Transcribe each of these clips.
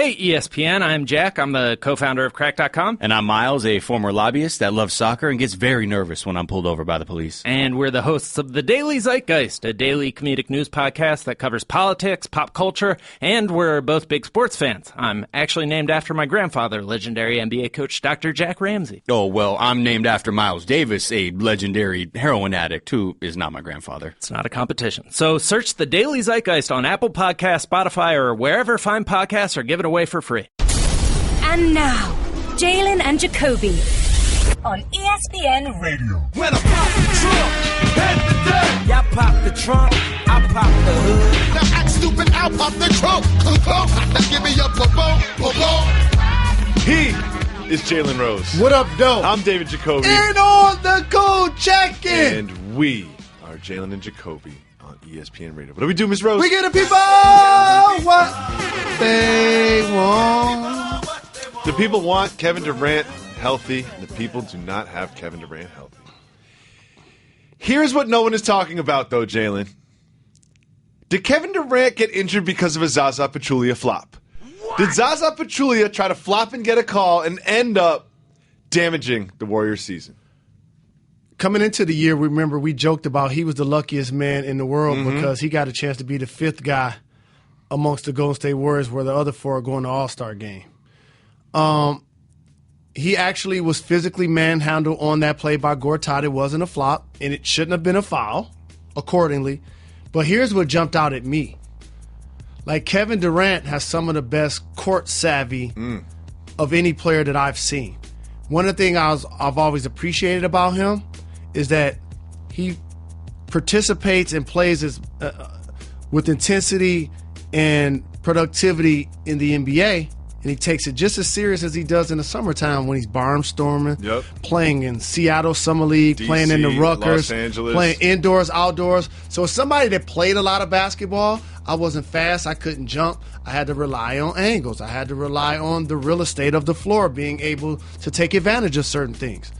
Hey, ESPN, I'm Jack. I'm the co-founder of Crack.com. And I'm Miles, a former lobbyist that loves soccer and gets very nervous when I'm pulled over by the police. And we're the hosts of The Daily Zeitgeist, a daily comedic news podcast that covers politics, pop culture, and we're both big sports fans. I'm actually named after my grandfather, legendary NBA coach Dr. Jack Ramsey. Oh, well, I'm named after Miles Davis, a legendary heroin addict who is not my grandfather. It's not a competition. So search The Daily Zeitgeist on Apple Podcasts, Spotify, or wherever fine podcasts are given away for free. And now, Jalen and Jacoby on ESPN Radio. When I pop the trunk, head the dirt. Y'all pop the trunk, I pop the hood. Now act stupid, I'll pop the trunk. Now give me a boom. He is Jalen Rose. What up, dope? I'm David Jacoby. And on the go check-in. And we are Jalen and Jacoby on ESPN Radio. What do we do, Miss Rose? We get the people what they want. The people want Kevin Durant healthy. The people do not have Kevin Durant healthy. Here's what no one is talking about, though, Jalen. Did Kevin Durant get injured because of a Zaza Pachulia flop? What? Did Zaza Pachulia try to flop and get a call and end up damaging the Warriors' season? Coming into the year, remember, we joked about he was the luckiest man in the world because he got a chance to be the fifth guy amongst the Golden State Warriors where the other four are going to All-Star game. He actually was physically manhandled on that play by Gortat. It wasn't a flop, and it shouldn't have been a foul, accordingly. But here's what jumped out at me. Like, Kevin Durant has some of the best court savvy of any player that I've seen. One of the things I've always appreciated about him is that he participates and plays with intensity and productivity in the NBA, and he takes it just as serious as he does in the summertime when he's barnstorming, playing in Seattle Summer League, DC, playing in the Rutgers, Los Angeles, playing indoors, outdoors. So as somebody that played a lot of basketball, I wasn't fast, I couldn't jump. I had to rely on angles. I had to rely on the real estate of the floor, being able to take advantage of certain things.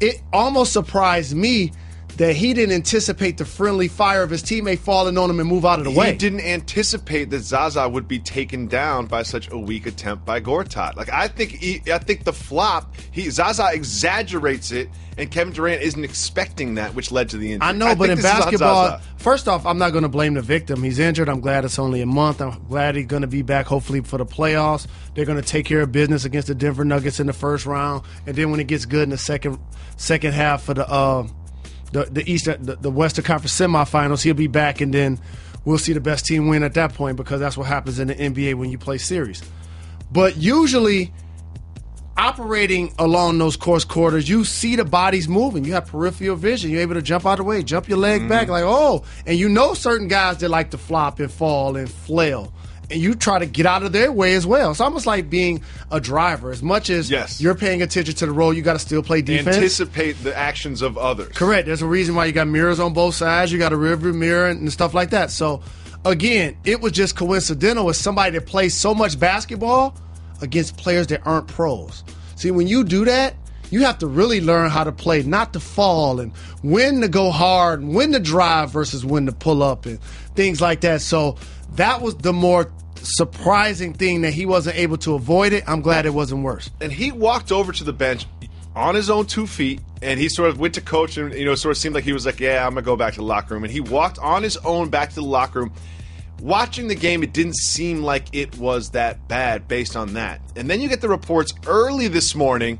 It almost surprised me that he didn't anticipate the friendly fire of his teammate falling on him and move out of the way. He didn't anticipate that Zaza would be taken down by such a weak attempt by Gortat. Like, I think the flop, Zaza exaggerates it, and Kevin Durant isn't expecting that, which led to the injury. I know, but in basketball, first off, I'm not going to blame the victim. He's injured. I'm glad it's only a month. I'm glad he's going to be back, hopefully, for the playoffs. They're going to take care of business against the Denver Nuggets in the first round, and then when it gets good in the second half for the Western Conference semifinals, he'll be back, and then we'll see the best team win at that point, because that's what happens in the NBA when you play series. But usually, operating along those course quarters, you see the bodies moving. You have peripheral vision. You're able to jump out of the way, jump your leg back, like, oh. And you know certain guys that like to flop and fall and flail. And you try to get out of their way as well. It's almost like being a driver. As much as you're paying attention to the road, you got to still play defense. Anticipate the actions of others. Correct. There's a reason why you got mirrors on both sides. You got a rearview mirror and stuff like that. So, again, it was just coincidental with somebody that plays so much basketball against players that aren't pros. See, when you do that, you have to really learn how to play, not to fall, and when to go hard, and when to drive versus when to pull up, and things like that. So that was the more surprising thing, that he wasn't able to avoid it. I'm glad it wasn't worse. And he walked over to the bench on his own 2 feet, and he sort of went to coach, and sort of seemed like he was like, yeah, I'm going to go back to the locker room. And he walked on his own back to the locker room. Watching the game, it didn't seem like it was that bad based on that. And then you get the reports early this morning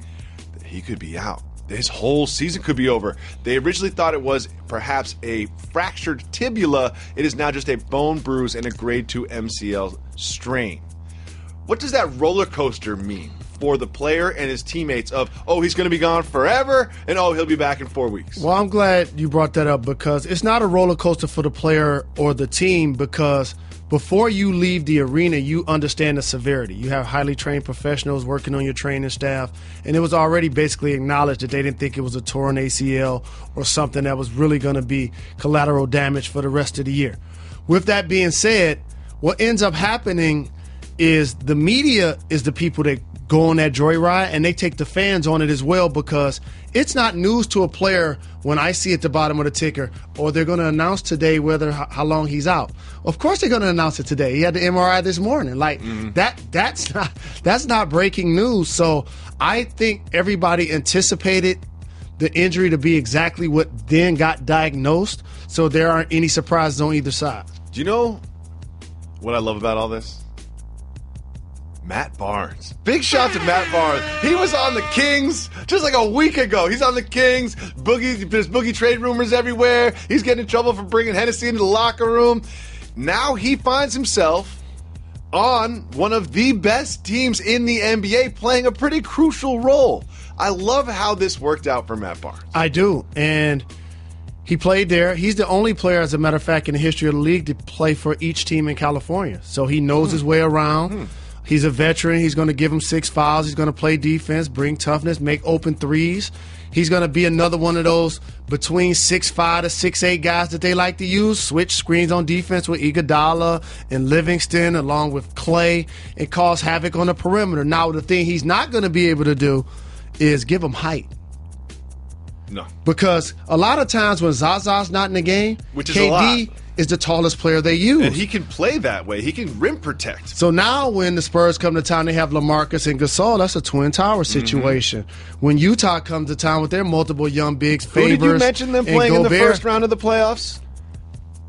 that he could be out. His whole season could be over. They originally thought it was perhaps a fractured tibia. It is now just a bone bruise and a grade 2 MCL strain. What does that roller coaster mean for the player and his teammates of, oh, he's going to be gone forever, and oh, he'll be back in 4 weeks? Well, I'm glad you brought that up, because it's not a roller coaster for the player or the team, because before you leave the arena, you understand the severity. You have highly trained professionals working on your training staff, and it was already basically acknowledged that they didn't think it was a torn ACL or something that was really going to be collateral damage for the rest of the year. With that being said, what ends up happening is the media is the people that go on that joyride, and they take the fans on it as well, because it's not news to a player when I see at the bottom of the ticker, or they're going to announce today how long he's out. Of course they're going to announce it today. He had the MRI this morning. Like that's not breaking news. So I think everybody anticipated the injury to be exactly what then got diagnosed, so there aren't any surprises on either side. Do you know what I love about all this? Matt Barnes. Big shout to Matt Barnes. He was on the Kings just like a week ago. He's on the Kings. There's Boogie trade rumors everywhere. He's getting in trouble for bringing Hennessy into the locker room. Now he finds himself on one of the best teams in the NBA, playing a pretty crucial role. I love how this worked out for Matt Barnes. I do. And he played there. He's the only player, as a matter of fact, in the history of the league to play for each team in California. So he knows his way around. He's a veteran. He's going to give him 6 fouls. He's going to play defense, bring toughness, make open threes. He's going to be another one of those between 6'5" to 6'8" guys that they like to use, switch screens on defense with Iguodala and Livingston along with Clay, and cause havoc on the perimeter. Now, the thing he's not going to be able to do is give him height. No. Because a lot of times when Zaza's not in the game, Which is KD is the tallest player they use. And he can play that way. He can rim protect. So now when the Spurs come to town, they have LaMarcus and Gasol. That's a twin tower situation. When Utah comes to town with their multiple young bigs, Who did you mention them playing in the first round of the playoffs?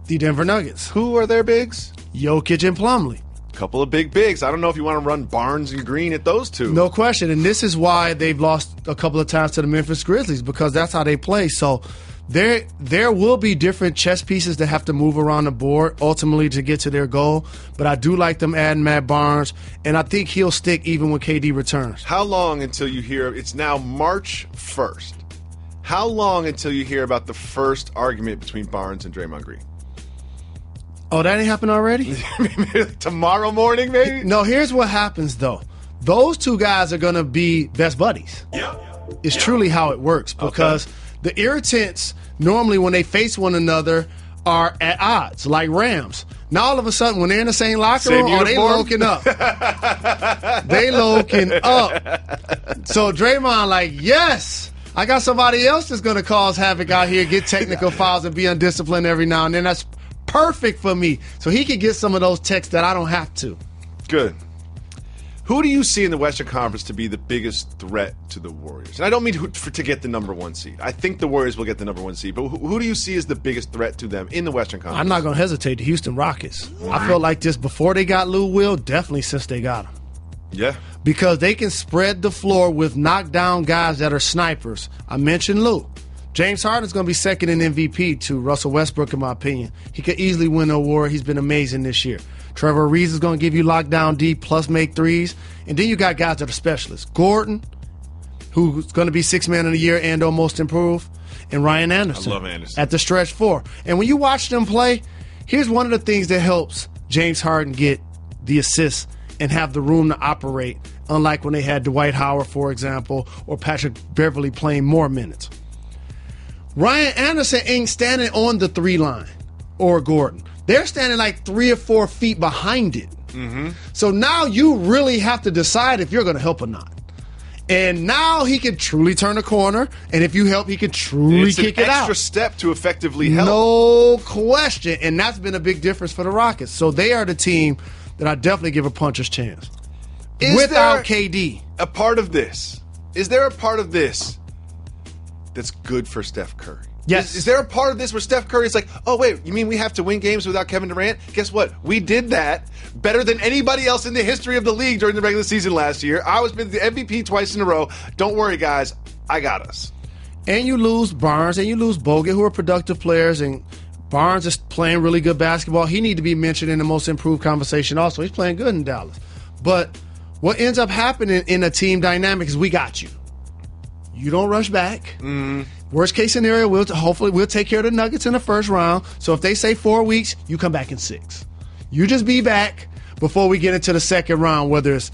The Denver Nuggets. Who are their bigs? Jokic and Plumlee. Couple of big bigs. I don't know if you want to run Barnes and Green at those two. No question. And this is why they've lost a couple of times to the Memphis Grizzlies, because that's how they play. So there will be different chess pieces that have to move around the board ultimately to get to their goal. But I do like them adding Matt Barnes, and I think he'll stick even when KD returns. How long until you hear, it's now March 1st, how long until you hear about the first argument between Barnes and Draymond Green? Oh, that ain't happened already? Tomorrow morning, maybe? No, here's what happens, though. Those two guys are going to be best buddies. It's truly how it works, because the irritants normally when they face one another are at odds, like Rams. Now all of a sudden when they're in the same locker room, they loking up. They loking up. So Draymond like, yes, I got somebody else that's going to cause havoc out here, get technical fouls and be undisciplined every now and then. That's perfect for me. So he can get some of those texts that I don't have to. Good. Who do you see in the Western Conference to be the biggest threat to the Warriors? And I don't mean to get the number 1 seed. I think the Warriors will get the number 1 seed. But who do you see as the biggest threat to them in the Western Conference? I'm not going to hesitate. The Houston Rockets. I felt like this before they got Lou Will, definitely since they got him. Yeah. Because they can spread the floor with knockdown guys that are snipers. I mentioned Lou. James Harden's going to be second in MVP to Russell Westbrook, in my opinion. He could easily win the award. He's been amazing this year. Trevor Ariza is going to give you lockdown D plus make threes. And then you got guys that are specialists. Gordon, who's going to be 6th man of the year and most improved. And Ryan Anderson. I love Anderson. At the stretch 4. And when you watch them play, here's one of the things that helps James Harden get the assists and have the room to operate, unlike when they had Dwight Howard, for example, or Patrick Beverly playing more minutes. Ryan Anderson ain't standing on the 3 line or Gordon. They're standing like 3 or 4 feet behind it. So now you really have to decide if you're going to help or not. And now he can truly turn the corner, and if you help, he can truly kick it out. It's an extra step to effectively help. No question, and that's been a big difference for the Rockets. So they are the team that I definitely give a puncher's chance. Without KD. A part of this. Is there a part of this that's good for Steph Curry? Yes. Is there a part of this where Steph Curry is like, oh, wait, you mean we have to win games without Kevin Durant? Guess what? We did that better than anybody else in the history of the league during the regular season last year. I was been the MVP twice in a row. Don't worry, guys. I got us. And you lose Barnes and you lose Bogut, who are productive players, and Barnes is playing really good basketball. He need to be mentioned in the most improved conversation also. He's playing good in Dallas. But what ends up happening in a team dynamic is we got you. You don't rush back. Worst case scenario, hopefully we'll take care of the Nuggets in the first round. So if they say 4 weeks, you come back in 6. You just be back before we get into the second round, whether it's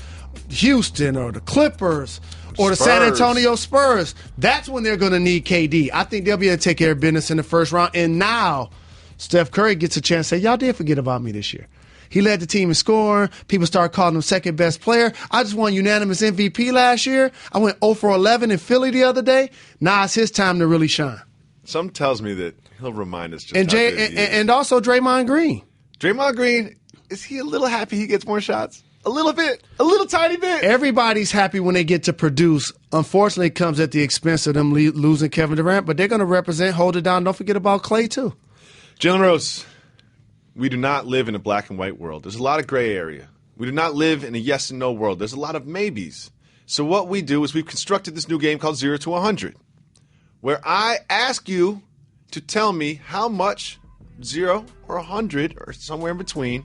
Houston or the Clippers or the San Antonio Spurs. That's when they're going to need KD. I think they'll be able to take care of business in the first round. And now Steph Curry gets a chance to say, y'all did forget about me this year. He led the team in scoring. People started calling him second best player. I just won unanimous MVP last year. I went 0 for 11 in Philly the other day. Now it's his time to really shine. Something tells me that he'll remind us just And how good he is. and also Draymond Green. Draymond Green, is he a little happy he gets more shots? A little bit. A little tiny bit. Everybody's happy when they get to produce. Unfortunately, it comes at the expense of them losing Kevin Durant, but they're going to represent, hold it down. Don't forget about Klay, too. Jalen Rose, we do not live in a black and white world. There's a lot of gray area. We do not live in a yes and no world. There's a lot of maybes. So what we do is we've constructed this new game called 0 to 100, where I ask you to tell me how much 0 or 100 or somewhere in between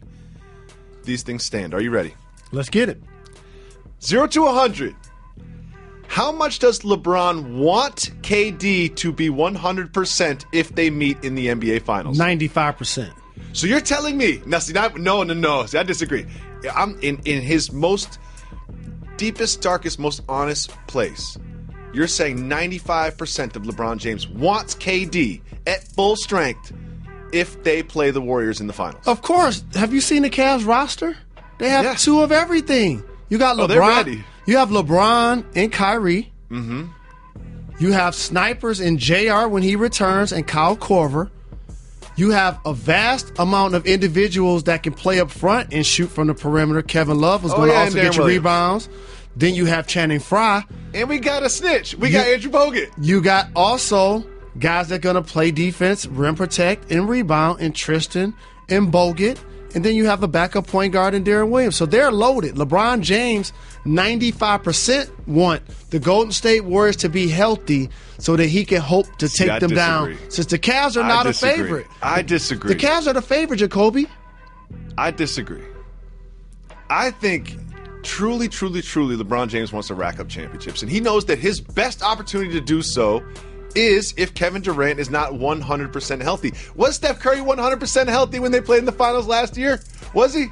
these things stand. Are you ready? Let's get it. 0 to 100. How much does LeBron want KD to be 100% if they meet in the NBA Finals? 95%. So you're telling me, no. See, I disagree. I'm in his most deepest, darkest, most honest place. You're saying 95% of LeBron James wants KD at full strength if they play the Warriors in the Finals. Of course. Have you seen the Cavs roster? They have two of everything. You got LeBron. They're ready. You have LeBron and Kyrie. Mm-hmm. You have snipers in JR when he returns and Kyle Korver. You have a vast amount of individuals that can play up front and shoot from the perimeter. Kevin Love is going to also get you rebounds. Then you have Channing Frye. And we got a snitch. We got Andrew Bogut. You got also guys that are going to play defense, rim protect, and rebound, and Tristan and Bogut. And then you have a backup point guard in Deron Williams. So they're loaded. LeBron James, 95% want the Golden State Warriors to be healthy so that he can hope to take them down. Since the Cavs are not a favorite. I disagree. The Cavs are the favorite, Jacoby. I disagree. I think truly, LeBron James wants to rack up championships. And he knows that his best opportunity to do so is if Kevin Durant is not 100% healthy. Was Steph Curry 100% healthy when they played in the finals last year? Was he?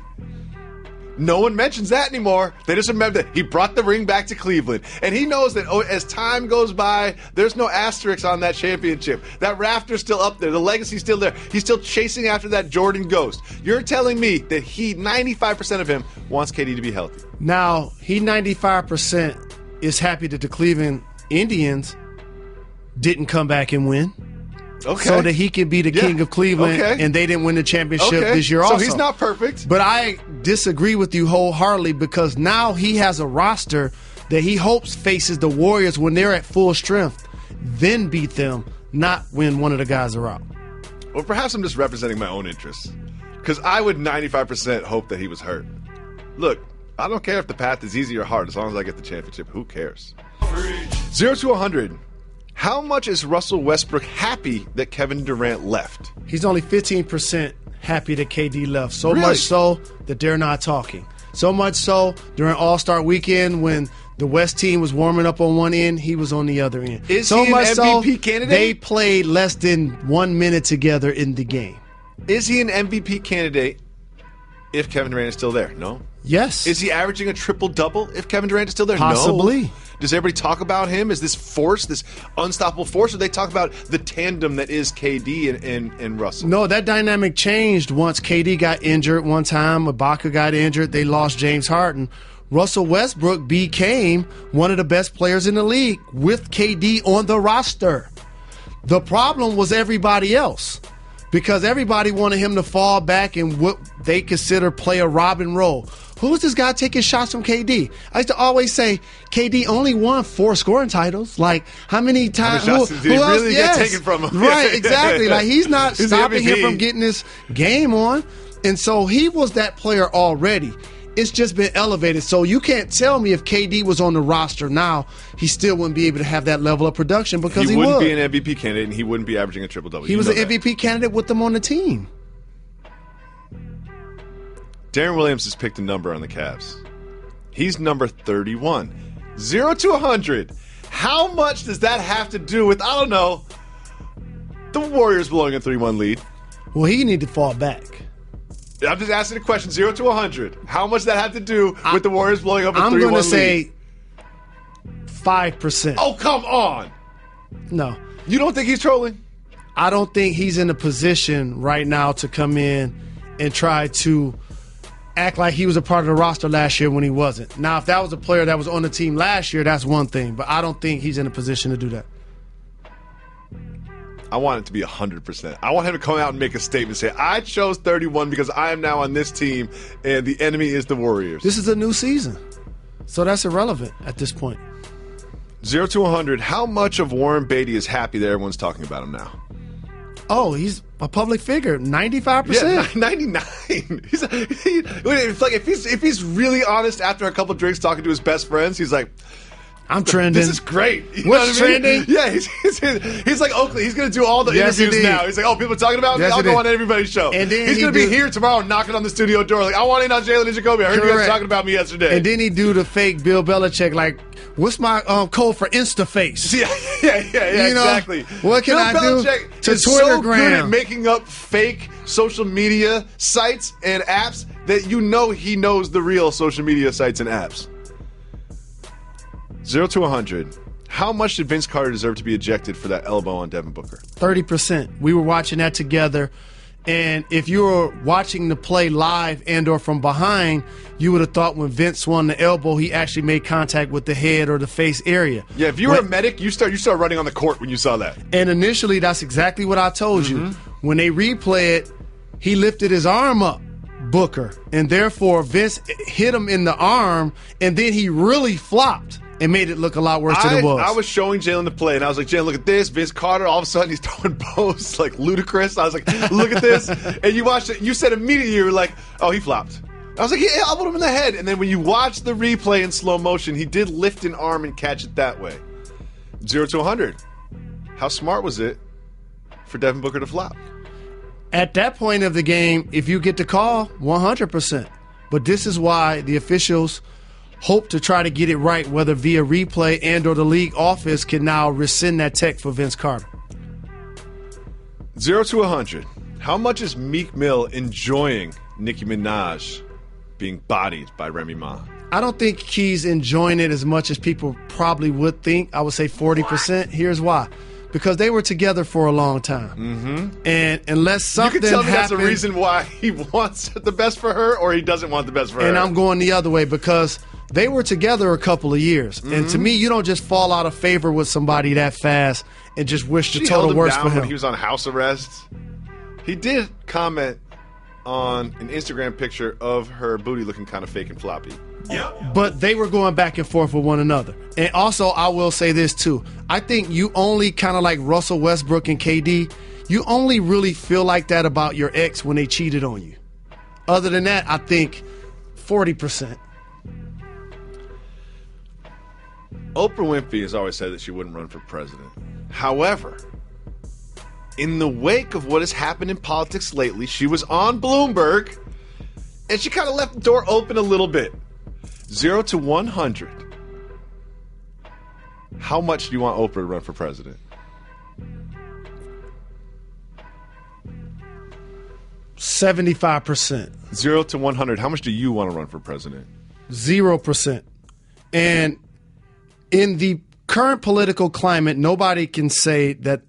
No one mentions that anymore. They just remember that he brought the ring back to Cleveland. And he knows that as time goes by, there's no asterisks on that championship. That rafter's still up there. The legacy's still there. He's still chasing after that Jordan ghost. You're telling me that 95% of him wants KD to be healthy. Now, he 95% is happy that the Cleveland Indians didn't come back and win. Okay. So that he can be the king of Cleveland, and they didn't win the championship this year also. So he's not perfect. But I disagree with you wholeheartedly because now he has a roster that he hopes faces the Warriors when they're at full strength, then beat them, not when one of the guys are out. Well, perhaps I'm just representing my own interests because I would 95% hope that he was hurt. Look, I don't care if the path is easy or hard as long as I get the championship. Who cares? 0 to 100. How much is Russell Westbrook happy that Kevin Durant left? He's only 15% happy that KD left. So Really? much so that they're not talking. So much so during All-Star Weekend when the West team was warming up on one end, he was on the other end. Is so he an much MVP so, candidate? They played less than 1 minute together in the game. Is he an MVP candidate if Kevin Durant is still there? No. Yes. Is he averaging a triple-double if Kevin Durant is still there? Possibly. No. Does everybody talk about him as this force, this unstoppable force, or they talk about the tandem that is KD and Russell? No, that dynamic changed once KD got injured one time. Ibaka got injured. They lost James Harden. Russell Westbrook became one of the best players in the league with KD on the roster. The problem was everybody else because everybody wanted him to fall back in what they consider play a Robin role. Who's this guy taking shots from KD? I used to always say KD only won 4 scoring titles. Like, how many times? How many shots did he really get taken from him? Right, exactly. Like, he's not He's stopping him MVP. from getting this game on. And so he was that player already. It's just been elevated. So you can't tell me if KD was on the roster now, he still wouldn't be able to have that level of production because he wouldn't would. be an MVP candidate, and he wouldn't be averaging a triple-double. He was an MVP candidate with them on the team. Deron Williams has picked a number on the Cavs. He's number 31. 0 to 100. How much does that have to do with, I don't know, the Warriors blowing a 3-1 lead? Well, he need to fall back. I'm just asking a question, 0 to 100. How much does that have to do with the Warriors blowing up a 3-1 lead? I'm going to say 5%. Oh, come on. No. You don't think he's trolling? I don't think he's in a position right now to come in and try to act like he was a part of the roster last year when he wasn't. Now, if that was a player that was on the team last year, that's one thing. But I don't think he's in a position to do that. I want it to be 100%. I want him to come out and make a statement, say, I chose 31 because I am now on this team, and the enemy is the Warriors. This is a new season, so that's irrelevant at this point. 0 to 100, how much of Warren Beatty is happy that everyone's talking about him now? Oh, he's a public figure, 95%. Yeah, 99. It's like if he's really honest after a couple drinks talking to his best friends, he's like, I'm trending. This is great. You know What's what I mean? trending? Yeah, he's like Oakley. He's going to do all the Yes, interviews indeed. now. He's like, oh, people are talking about me? Yes, I'll go indeed. on everybody's show. And then he's he going to be do- here tomorrow knocking on the studio door like, I want in on Jalen and Jacoby. I heard you guys Correct. talking about me yesterday. And then he do the fake Bill Belichick, like, what's my code for InstaFace? yeah, You know, exactly. what can Bill I do Belichick to is so good Twittergram? at making up fake social media sites and apps that you know he knows the real social media sites and apps. 0 to 100. How much did Vince Carter deserve to be ejected for that elbow on Devin Booker? 30%. We were watching that together. And if you were watching the play live and or from behind, you would have thought when Vince swung the elbow, he actually made contact with the head or the face area. Yeah, if you were a medic, you start running on the court when you saw that. And initially, that's exactly what I told you. When they replay it, he lifted his arm up, Booker, and therefore Vince hit him in the arm, and then he really flopped and made it look a lot worse than it was. I was showing Jalen the play, and I was like, Jalen, look at this. Vince Carter, all of a sudden, he's throwing bows like ludicrous. I was like, look at this. And you watched it. You said immediately, you were like, oh, he flopped. I was like, he elbowed him in the head. And then when you watch the replay in slow motion, he did lift an arm and catch it that way. 0 to 100. How smart was it for Devin Booker to flop? At that point of the game, if you get the call, 100%. But this is why the officials hope to try to get it right, whether via replay and or the league office can now rescind that tech for Vince Carter. 0 to 100. How much is Meek Mill enjoying Nicki Minaj being bodied by Remy Ma? I don't think he's enjoying it as much as people probably would think. I would say 40%. Here's why. Because they were together for a long time. Mm-hmm. And unless something you can tell me that's happened, a reason why he wants the best for her or he doesn't want the best for her. and I'm going the other way because they were together a couple of years. Mm-hmm. And to me, you don't just fall out of favor with somebody that fast and just wish the She total held him worst down for him. when he was on house arrest. He did comment on an Instagram picture of her booty looking kind of fake and floppy. But they were going back and forth with one another. And also, I will say this too. I think you only kind of like Russell Westbrook and KD, you only really feel like that about your ex when they cheated on you. Other than that, I think 40%. Oprah Winfrey has always said that she wouldn't run for president. However, in the wake of what has happened in politics lately, she was on Bloomberg, and she kind of left the door open a little bit. 0 to 100. How much do you want Oprah to run for president? 75%. 0 to 100. How much do you want to run for president? 0%. And in the current political climate, nobody can say that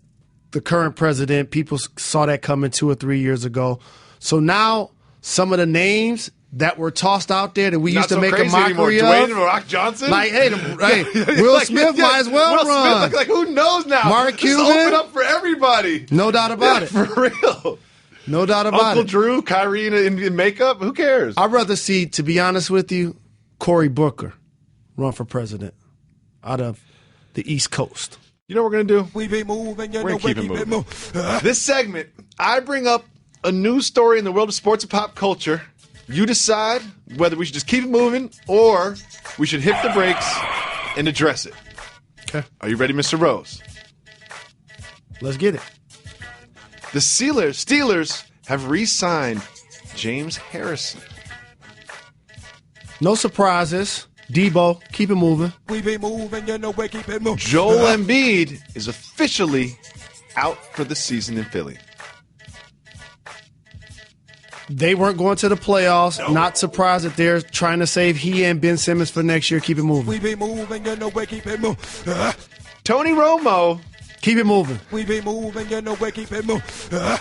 the current president, people saw that coming 2 or 3 years ago. So now some of the names that were tossed out there that we used to make a mockery Dwayne of. The Rock Johnson? Like, hey, Will Smith might as well Will run. Smith, like, who knows now? Mark Just Cuban? open up for everybody. No doubt about it. For real. No doubt about Uncle it. Drew, Kyrie in makeup? Who cares? I'd rather see, to be honest with you, Cory Booker run for president out of the East Coast. You know what we're going to do? We be moving, you We're know, going to we keep it keep moving. moving. This segment, I bring up a news story in the world of sports and pop culture. You decide whether we should just keep it moving or we should hit the brakes and address it. Okay. Are you ready, Mr. Rose? Let's get it. The Steelers have re-signed James Harrison. No surprises. Debo, keep it moving. We be moving, you know, we keep it moving. Joel Embiid is officially out for the season in Philly. They weren't going to the playoffs. No. Not surprised that they're trying to save he and Ben Simmons for next year. Keep it moving. We be moving, you know, we keep it moving. Tony Romo. Keep it moving. We be moving, you know, we keep it moving.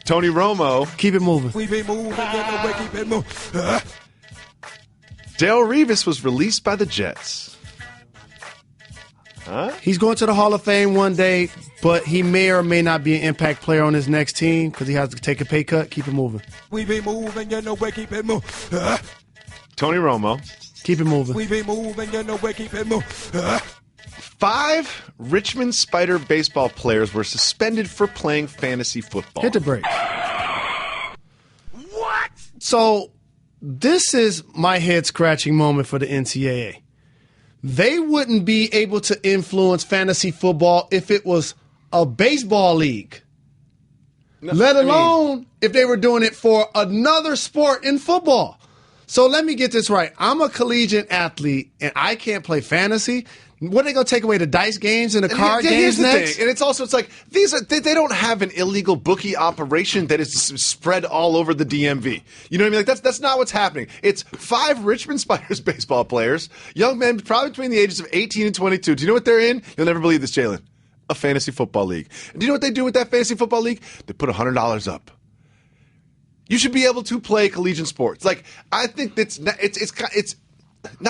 Tony Romo. Keep it moving. We be moving, keep it moving. Darrelle Revis was released by the Jets. Huh? He's going to the Hall of Fame one day, but he may or may not be an impact player on his next team because he has to take a pay cut. Keep it moving. We be moving, keep it moving. Tony Romo. Keep it moving. We be moving, keep it moving. 5 Richmond Spider baseball players were suspended for playing fantasy football. Hit the brakes. What? So this is my head-scratching moment for the NCAA. They wouldn't be able to influence fantasy football if it was a baseball league, let alone if they were doing it for another sport in football. So let me get this right. I'm a collegiate athlete, and I can't play fantasy. What are they going to take away the dice games and the card games next? And it's like they don't have an illegal bookie operation that is spread all over the DMV. You know what I mean? Like that's not what's happening. It's 5 Richmond Spiders baseball players, young men probably between the ages of 18 and 22. Do you know what they're in? You'll never believe this, Jalen. A fantasy football league. And do you know what they do with that fantasy football league? They put $100 up. You should be able to play collegiate sports. Like I think it's not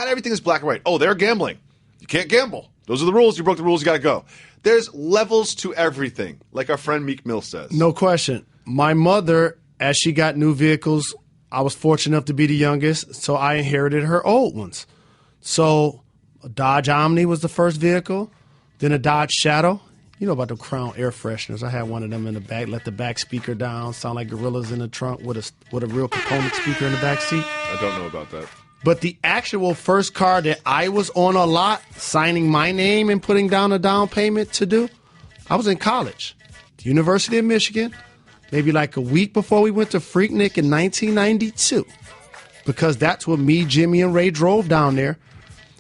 everything is black and white. Oh, they're gambling. You can't gamble. Those are the rules. You broke the rules. You got to go. There's levels to everything, like our friend Meek Mill says. No question. My mother, as she got new vehicles, I was fortunate enough to be the youngest, so I inherited her old ones. So a Dodge Omni was the first vehicle, then a Dodge Shadow. You know about the Crown air fresheners. I had one of them in the back, let the back speaker down, sound like gorillas in the trunk with a real component speaker in the back seat. I don't know about that. But the actual first car that I was on a lot, signing my name and putting down a down payment to do, I was in college, the University of Michigan, maybe like a week before we went to Freaknik in 1992, because that's what me, Jimmy, and Ray drove down there,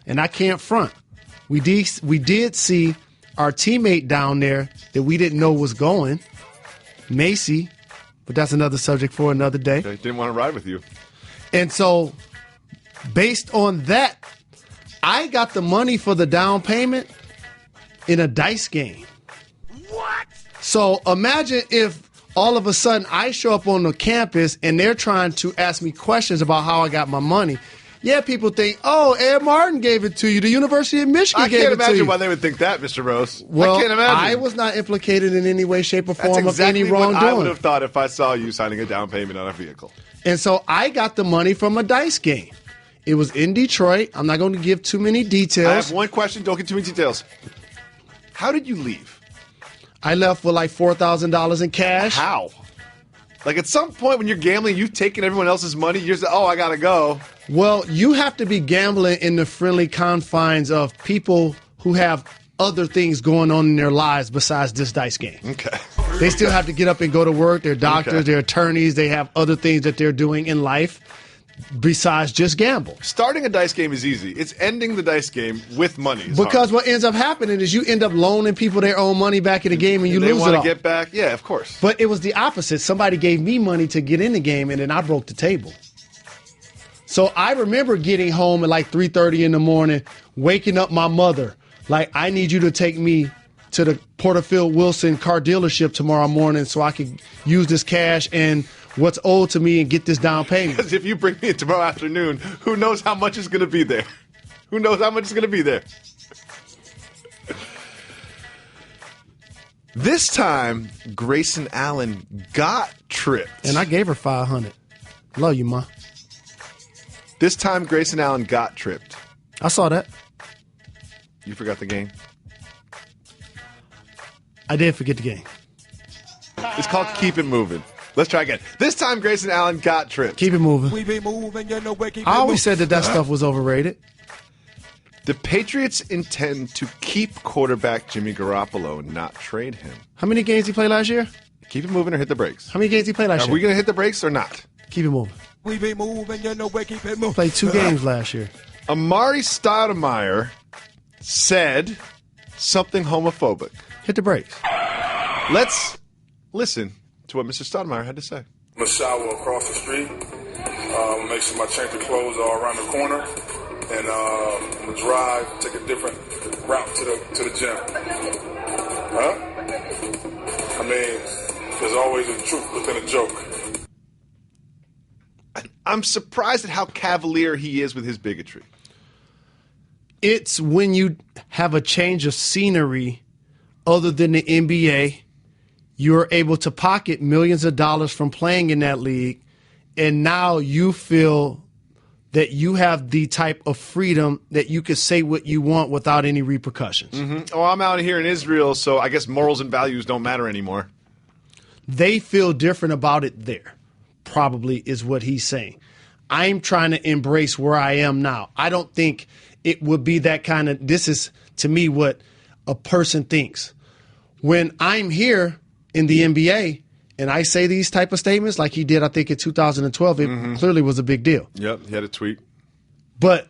and I can't front. We did see our teammate down there that we didn't know was going, Macy, but that's another subject for another day. They didn't want to ride with you. And so based on that, I got the money for the down payment in a dice game. What? So imagine if all of a sudden I show up on the campus and they're trying to ask me questions about how I got my money. Yeah, people think, oh, Ed Martin gave it to you. The University of Michigan gave it to you. I can't imagine why they would think that, Mr. Rose. Well, I can't imagine. I was not implicated in any way, shape, or form That's exactly of any wrongdoing. what I would have thought if I saw you signing a down payment on a vehicle. And so I got the money from a dice game. It was in Detroit. I'm not going to give too many details. I have one question. Don't get too many details. How did you leave? I left with like $4,000 in cash. How? Like at some point when you're gambling, you've taken everyone else's money. You're saying, oh, I got to go. Well, you have to be gambling in the friendly confines of people who have other things going on in their lives besides this dice game. Okay. They still have to get up and go to work. They're doctors, Okay. they're attorneys. They have other things that they're doing in life besides just gamble. Starting a dice game is easy. It's ending the dice game with money. is Because hard. what ends up happening is you end up loaning people their own money back in the game and you they lose want it to all. get back. Yeah, of course. But it was the opposite. Somebody gave me money to get in the game, and then I broke the table. So I remember getting home at like 3:30 in the morning, waking up my mother. Like, I need you to take me to the Porterfield Wilson car dealership tomorrow morning so I can use this cash and what's owed to me and get this down payment. Because if you bring me in tomorrow afternoon, who knows how much is going to be there? Who knows how much is going to be there? This time, Grayson Allen got tripped. And I gave her $500. Love you, Ma. This time, Grayson Allen got tripped. I saw that. You forgot the game? I did forget the game. It's called Keep It Moving. Let's try again. This time, Grayson Allen got tripped. Keep it moving. We be moving, keep it I always moving. said that stuff was overrated. The Patriots intend to keep quarterback Jimmy Garoppolo and not trade him. How many games he played last year? Keep it moving or hit the brakes. How many games he played last Are year? we going to hit the brakes or not? Keep it moving. We be moving, keep it moving. Played 2 games last year. Amari Stoudemire said something homophobic. Hit the brakes. Let's listen to what Mr. Stoudemire had to say. I'm gonna shower across the street. Make sure my change of clothes are around the corner, and I'm gonna drive, take a different route to the gym. Huh? I mean, There's always a truth within a joke. I'm surprised at how cavalier he is with his bigotry. It's when you have a change of scenery other than the NBA, you're able to pocket millions of dollars from playing in that league, and now you feel that you have the type of freedom that you can say what you want without any repercussions. Mm-hmm. Oh, I'm out here in Israel, so I guess morals and values don't matter anymore. They feel different about it there, probably is what he's saying. I'm trying to embrace where I am now. I don't think it would be that kind of, this is to me what a person thinks. When I'm here in the NBA and I say these type of statements like he did, I think in 2012, it clearly was a big deal. Yep, he had a tweet. But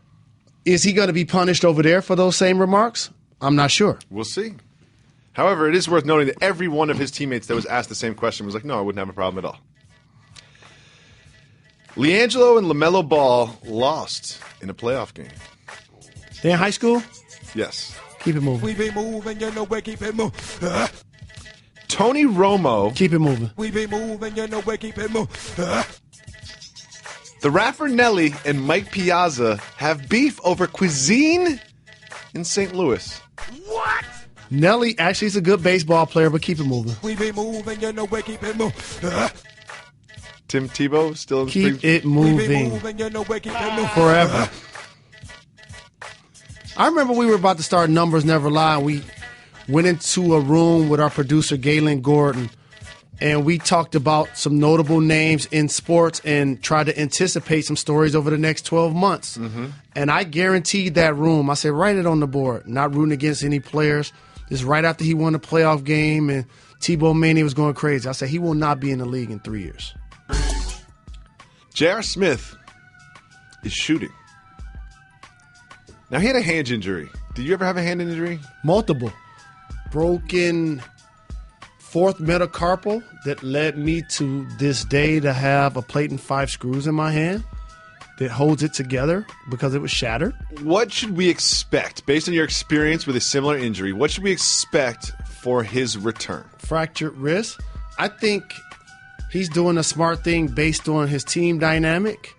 is he going to be punished over there for those same remarks? I'm not sure. We'll see. However, it is worth noting that every one of his teammates that was asked the same question was like, no, I wouldn't have a problem at all. LiAngelo and LaMelo Ball lost in a playoff game. They in high school? Yes. Keep it moving. We be moving, you know we keep it moving. Tony Romo. Keep it moving. We be moving, you know we keep it moving. The rapper Nelly and Mike Piazza have beef over cuisine in St. Louis. What? Nelly actually is a good baseball player, but keep it moving. We be moving, you know we keep it moving. Tim Tebow still in Keep it We be moving moving, you know we keep it moving. forever. I remember we were about to start Numbers Never Lie. We went into a room with our producer, Galen Gordon, and we talked about some notable names in sports and tried to anticipate some stories over the next 12 months. And I guaranteed that room. I said, write it on the board. Not rooting against any players. This right after he won a playoff game and Tebow Mania was going crazy. I said, he will not be in the league in 3 years. J.R. Smith is shooting. Now, he had a hand injury. Did you ever have a hand injury? Multiple. Broken fourth metacarpal that led me to this day to have a plate and 5 screws in my hand that holds it together because it was shattered. What should we expect, based on your experience with a similar injury, what should we expect for his return? Fractured wrist. I think he's doing a smart thing based on his team dynamic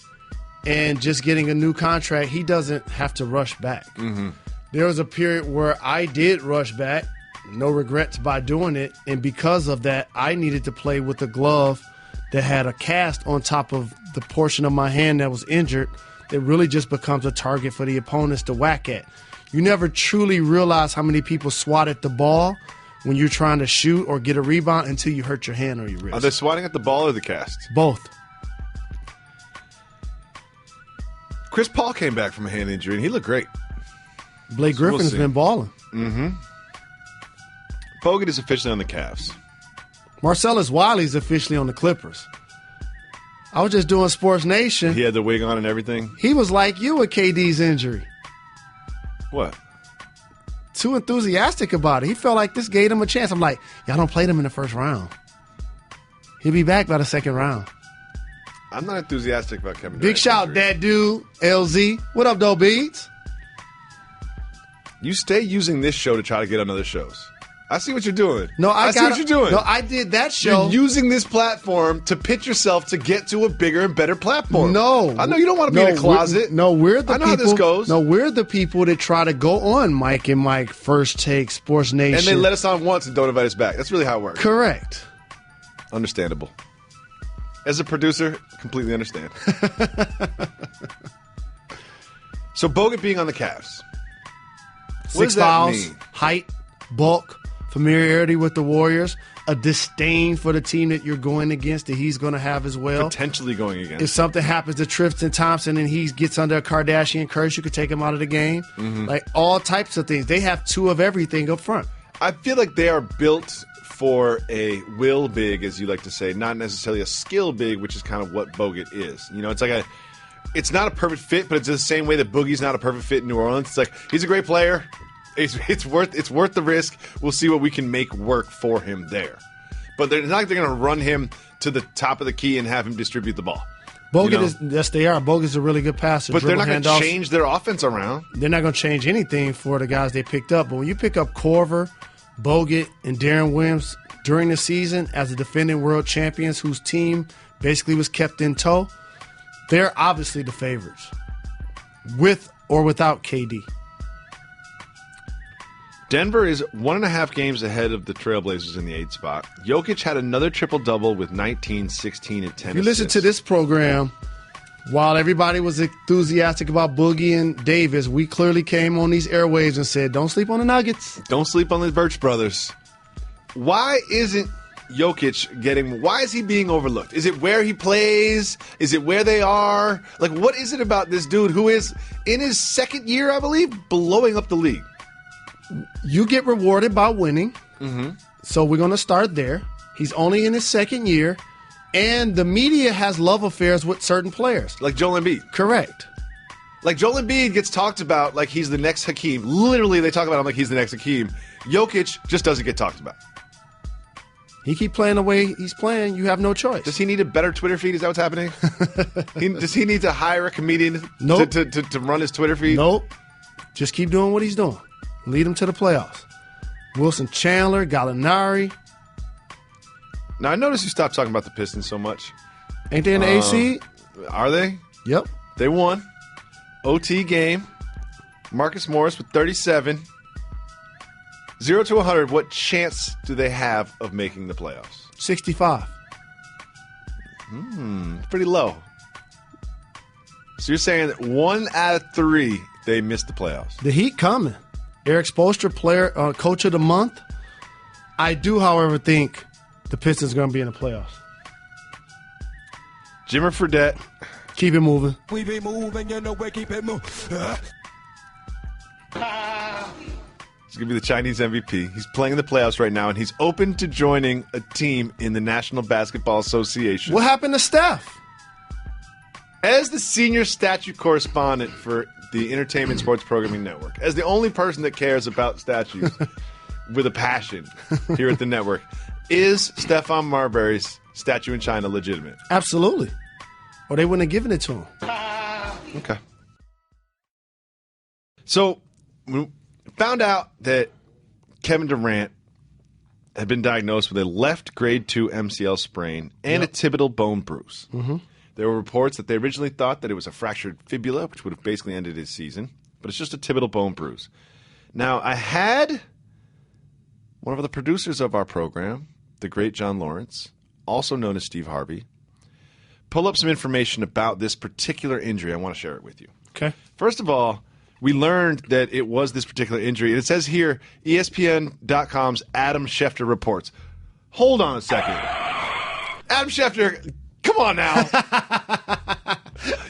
and just getting a new contract. He doesn't have to rush back. There was a period where I did rush back, no regrets by doing it, and because of that, I needed to play with a glove that had a cast on top of the portion of my hand that was injured that really just becomes a target for the opponents to whack at. You never truly realize how many people swat at the ball when you're trying to shoot or get a rebound until you hurt your hand or your wrist. Are they swatting at the ball or the cast? Both. Chris Paul came back from a hand injury, and he looked great. Blake we'll Griffin's see. been balling. Bogut is officially on the Cavs. Marcellus Wiley's officially on the Clippers. I was just doing Sports Nation. He had the wig on and everything. He was like you with KD's injury. What? Too enthusiastic about it. He felt like this gave him a chance. I'm like, y'all don't play him in the first round. He'll be back by the second round. I'm not enthusiastic about Kevin Durant. Big shout, injury. that dude, LZ. What up, though, Beats? You stay using this show to try to get on other shows. I see what you're doing. No, I see what you're doing. No, I did that show. You're using this platform to pitch yourself to get to a bigger and better platform. No. I know you don't want to be in a closet. We're the I know people, how this goes. No, we're the people that try to go on Mike and Mike, First Take, Sports Nation. And they let us on once and don't invite us back. That's really how it works. Correct. Understandable. As a producer, completely understand. So Bogut being on the Cavs. What 6 does that fouls, mean? height, bulk, familiarity with the Warriors, a disdain for the team that you're going against that he's going to have as well. Potentially going against. If something happens to Tristan Thompson and he gets under a Kardashian curse, you could take him out of the game. Like all types of things. They have 2 of everything up front. I feel like they are built for a will big, as you like to say, not necessarily a skill big, which is kind of what Bogut is. You know, it's not a perfect fit, but it's the same way that Boogie's not a perfect fit in New Orleans. It's like he's a great player. It's worth the risk. We'll see what we can make work for him there. But they're not like they're going to run him to the top of the key and have him distribute the ball. Bogut is, yes, they are. Bogut's a really good passer. But they're not going to handoffs. change their offense around. They're not going to change anything for the guys they picked up. But when you pick up Corver, Bogut, and Darren Williams, during the season as the defending world champions whose team basically was kept in tow, they're obviously the favorites, with or without KD. Denver is 1.5 games ahead of the Trailblazers in the 8th spot. Jokic had another triple-double with 19, 16, and 10 If you listen to this program, while everybody was enthusiastic about Boogie and Davis, we clearly came on these airwaves and said, don't sleep on the Nuggets. Don't sleep on the Birch brothers. Why isn't Jokic why is he being overlooked? Is it where he plays? Is it where they are? Like, what is it about this dude who is, in his second year, I believe, blowing up the league? You get rewarded by winning. So we're going to start there. He's only in his second year, and the media has love affairs with certain players. Like Joel Embiid. Correct. Like Joel Embiid gets talked about like he's the next Hakeem. Literally, they talk about him like he's the next Hakeem. Jokic just doesn't get talked about. He keep playing the way he's playing. You have no choice. Does he need a better Twitter feed? Is that what's happening? Does he need to hire a comedian Nope. to run his Twitter feed? Nope. Just keep doing what he's doing. Lead him to the playoffs. Wilson Chandler, Gallinari. Now, I noticed you stopped talking about the Pistons so much. Ain't they in the AC? Are they? Yep. They won. OT game. Marcus Morris with 37. 0 to 100. What chance do they have of making the playoffs? 65. Pretty low. So you're saying that 1 out of 3 they missed the playoffs. The Heat coming. Eric Spoelstra, player, coach of the month. I do, however, think the Pistons are going to be in the playoffs. Jimmer Fredette. Keep it moving. We be moving, you know, we keep it moving. He's going to be the Chinese MVP. He's playing in the playoffs right now, and he's open to joining a team in the National Basketball Association. What happened to Steph? As the senior statue correspondent for the Entertainment Sports Programming Network, as the only person that cares about statues with a passion here at the network, is Stephon Marbury's statue in China legitimate? Absolutely. Or they wouldn't have given it to him. Okay. So, we found out that Kevin Durant had been diagnosed with a left grade 2 MCL sprain and a tibial bone bruise. There were reports that they originally thought that it was a fractured fibula, which would have basically ended his season, but it's just a tibial bone bruise. Now, I had one of the producers of our program, the great John Lawrence, also known as Steve Harvey, pull up some information about this particular injury. I want to share it with you. Okay. First of all, we learned that it was this particular injury. And it says here, ESPN.com's Adam Schefter reports. Hold on a second. Adam Schefter, come on now.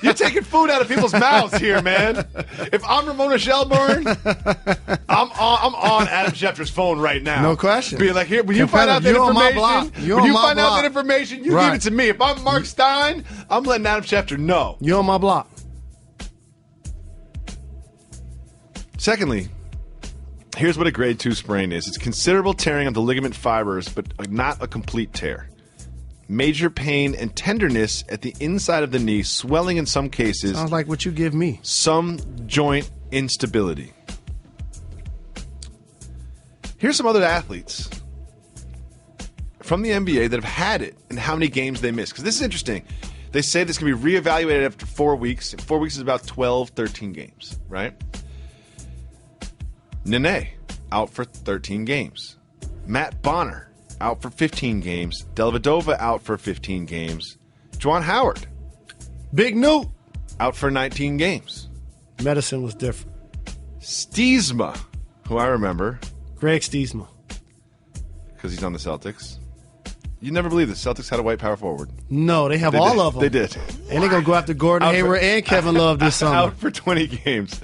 You're taking food out of people's mouths here, man. If I'm Ramona Shelburne, I'm on Adam Schefter's phone right now. No question. Being like, here, when you find out that Block. information, you Right. give it to me. If I'm Mark Stein, I'm letting Adam Schefter know. You're on my block. Secondly, here's what a grade 2 sprain is. It's considerable tearing of the ligament fibers, but not a complete tear. Major pain and tenderness at the inside of the knee, swelling in some cases, Sounds like what you give me. some joint instability. Here's some other athletes from the NBA that have had it and how many games they missed. Because this is interesting. They say this can be reevaluated after 4 weeks. 4 weeks is about 12, 13 games, right? Nene, out for 13 games. Matt Bonner, out for 15 games. Dellavedova, out for 15 games. Juwan Howard, Big Newt. out for 19 games. Medicine was different. Stiesma, who I remember Greg Stiesma. because he's on the Celtics. You never believe the Celtics had a white power forward. No, they have They all did. of them. They did. And they're going to go after Gordon Out for- Hayward and Kevin Love this summer. Out for 20 games.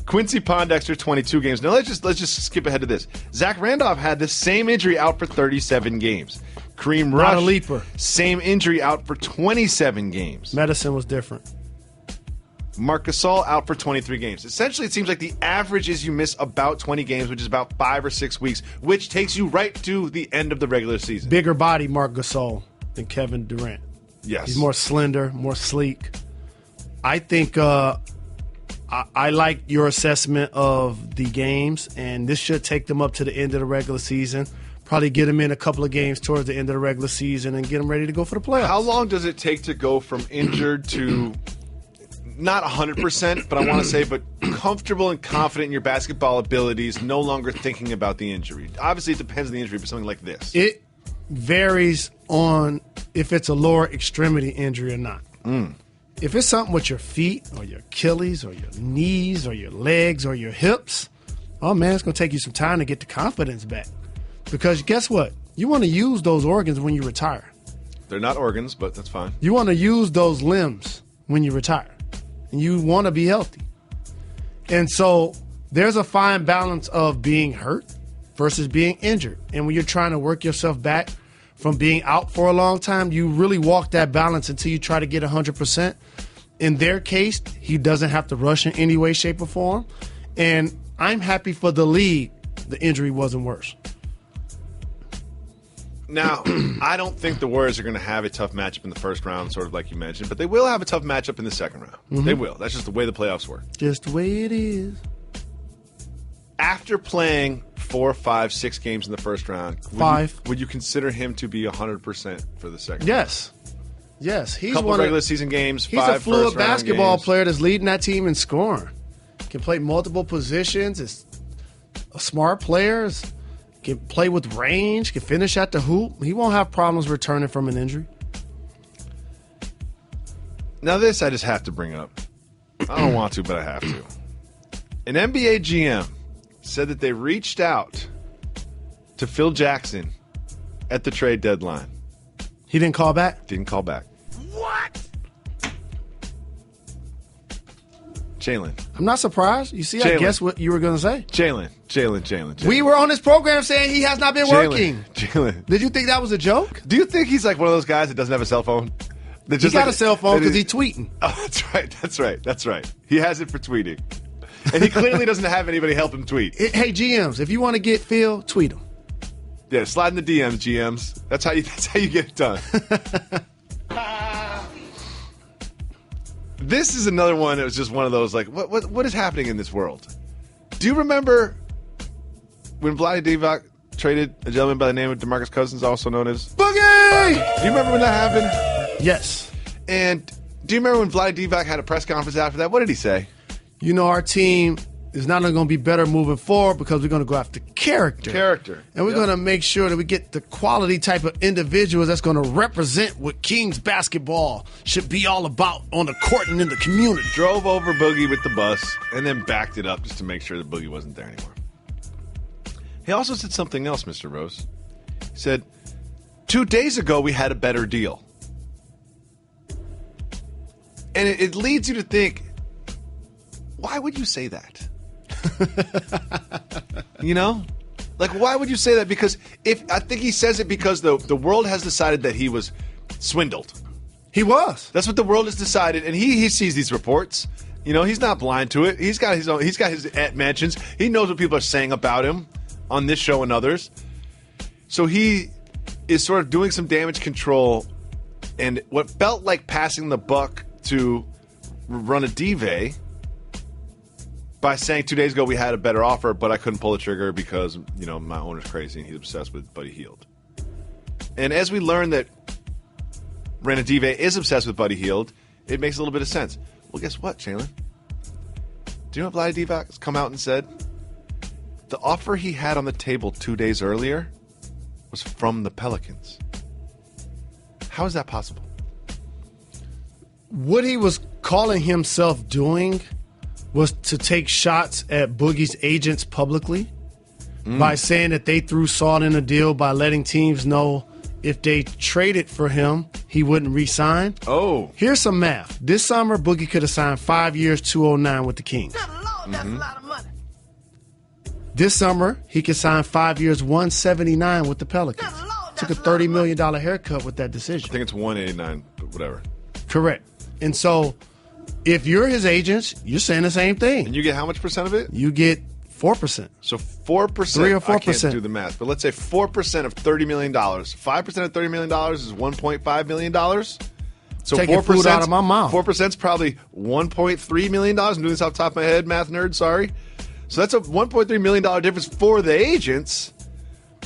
Quincy Pondexter, 22 games. Now let's just skip ahead to this. Zach Randolph had the same injury, out for 37 games. Kareem Not Rush, a leaper. same injury, out for 27 games. Medicine was different. Marc Gasol, out for 23 games. Essentially, it seems like the average is you miss about 20 games, which is about 5 or 6 weeks, which takes you right to the end of the regular season. Bigger body Marc Gasol than Kevin Durant. Yes. He's more slender, more sleek. I think I like your assessment of the games, and this should take them up to the end of the regular season. probably get him in a couple of games towards the end of the regular season and get him ready to go for the playoffs. How long does it take to go from injured to not 100%, but I want to say, but comfortable and confident in your basketball abilities, no longer thinking about the injury? Obviously, it depends on the injury, but something like this. It varies on if it's a lower extremity injury or not. If it's something with your feet or your Achilles or your knees or your legs or your hips, oh, man, it's going to take you some time to get the confidence back. Because guess what? You want to use those organs when you retire. They're not organs, but that's fine. You want to use those limbs when you retire. And you want to be healthy. And so there's a fine balance of being hurt versus being injured. And when you're trying to work yourself back from being out for a long time, you really walk that balance until you try to get 100%. In their case, he doesn't have to rush in any way, shape, or form. And I'm happy for the league the injury wasn't worse. Now, I don't think the Warriors are going to have a tough matchup in the first round, sort of like you mentioned, but they will have a tough matchup in the second round. They will. That's just the way the playoffs work. Just the way it is. After playing 4, 5, 6 games in the first round, would you consider him to be 100% for the second round? Yes. He's couple regular season games, he's 5 a fluid basketball games. player that's leading that team in scoring. Can play multiple positions. Is a smart player. Can play with range. Can finish at the hoop. He won't have problems returning from an injury. Now this I just have to bring up. I don't want to, but I have to. An NBA GM said that they reached out to Phil Jackson at the trade deadline. He didn't call back? Didn't call back. What? Jalen. I'm not surprised. You see, I guess what you were going to say. Jalen. We were on this program saying he has not been working. Jalen. Did you think that was a joke? Do you think he's like one of those guys that doesn't have a cell phone? He got a cell phone because he's tweeting. Oh, that's right. He has it for tweeting. And he clearly doesn't have anybody help him tweet. Hey, GMs, if you want to get Phil, tweet him. Yeah, slide in the DMs, GMs. That's how you get it done. This is another one that was just one of those, like, what is happening in this world? Do you remember when Vlade Divac traded a gentleman by the name of DeMarcus Cousins, also known as Boogie? Do you remember when that happened? Yes. And do you remember when Vlade Divac had a press conference after that? What did he say? You know, our team is not only going to be better moving forward because we're going to go after character. And we're going to make sure that we get the quality type of individuals that's going to represent what Kings basketball should be all about on the court and in the community. Drove over Boogie with the bus and then backed it up just to make sure that Boogie wasn't there anymore. He also said something else, Mr. Rose. He said, 2 days ago we had a better deal. And it leads you to think, why would you say that? You know? Like, why would you say that? Because I think he says it because the world has decided that he was swindled. He was. That's what the world has decided, and he sees these reports. You know, he's not blind to it. He's got his mentions. He knows what people are saying about him on this show and others. So he is sort of doing some damage control, and what felt like passing the buck to run a diva by saying 2 days ago we had a better offer, but I couldn't pull the trigger because, you know, my owner's crazy and he's obsessed with Buddy Hield. And as we learn that Rana Dive is obsessed with Buddy Hield, it makes a little bit of sense. Well, guess what, Jalen? Do you know what Vlade Divac has come out and said? The offer he had on the table 2 days earlier was from the Pelicans. How is that possible? What he was calling himself doing was to take shots at Boogie's agents publicly by saying that they threw salt in the deal by letting teams know if they traded for him, he wouldn't re-sign. Oh. Here's some math. This summer, Boogie could have signed 5 years, $209 with the Kings. Good Lord, that's a lot of money. This summer, he could sign 5 years, $179 with the Pelicans. Good Lord, Took a $30 million haircut with that decision. I think it's 189, but whatever. Correct. And so, if you're his agents, you're saying the same thing. And you get how much percent of it? You get 4%. So 4%. 3 or 4%. I can't do the math, but let's say 4% of $30 million. 5% of $30 million is $1.5 million. So taking 4% food out of my mouth. 4% is probably $1.3 million. I'm doing this off the top of my head, math nerd, sorry. So that's a $1.3 million difference for the agents.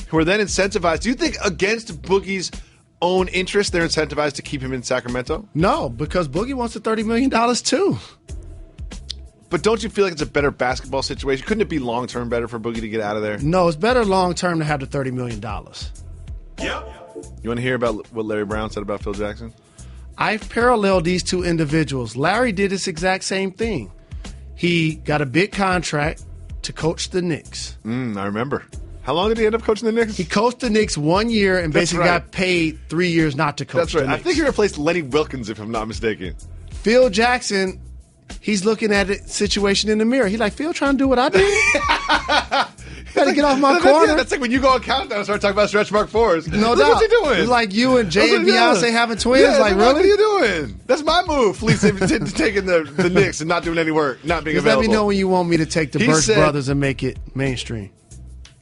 who are then incentivized. Do you think against Boogie's own interest, they're incentivized to keep him in Sacramento? No, because Boogie wants the $30 million too. But don't you feel like it's a better basketball situation? Couldn't it be long-term better for Boogie to get out of there? No, it's better long-term to have the $30 million. Yep. You want to hear about what Larry Brown said about Phil Jackson? I've paralleled these two individuals. Larry did this exact same thing. He got a big contract to coach the Knicks. I remember. How long did he end up coaching the Knicks? He coached the Knicks 1 year and basically got paid 3 years not to coach That's right. the Knicks. I think he replaced Lenny Wilkins, if I'm not mistaken. Phil Jackson, he's looking at the situation in the mirror. He's like, Phil trying to do what I do? Better get off my corner. That's like when you go on Countdown and start talking about stretch mark fours. No Look doubt. What's he doing? It's like you and Jay and Beyonce having twins. Yeah, like, really? really? What are you doing? That's my move. Fleece taking the Knicks and not doing any work, not being Just available. let me know when you want me to take the He Birch said- Brothers and make it mainstream.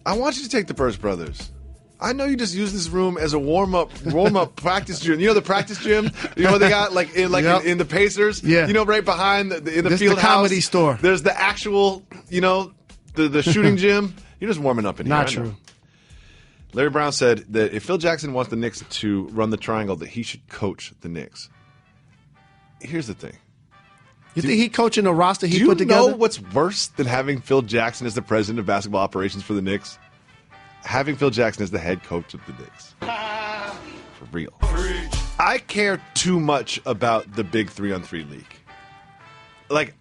I want you to take the Birch Brothers. I know you just use this room as a warm up practice gym. You know the practice gym. You know what they got Yep. in the Pacers. Yeah. You know right behind in the This field the comedy house, store. There's the actual the shooting gym. You're just warming up in here. Not I know. true. Larry Brown said that if Phil Jackson wants the Knicks to run the triangle, that he should coach the Knicks. Here's the thing. You think he coaching a roster he Do you put together? know what's worse than having Phil Jackson as the president of basketball operations for the Knicks? Having Phil Jackson as the head coach of the Knicks. For real. I care too much about the big 3-on-3 league. Like,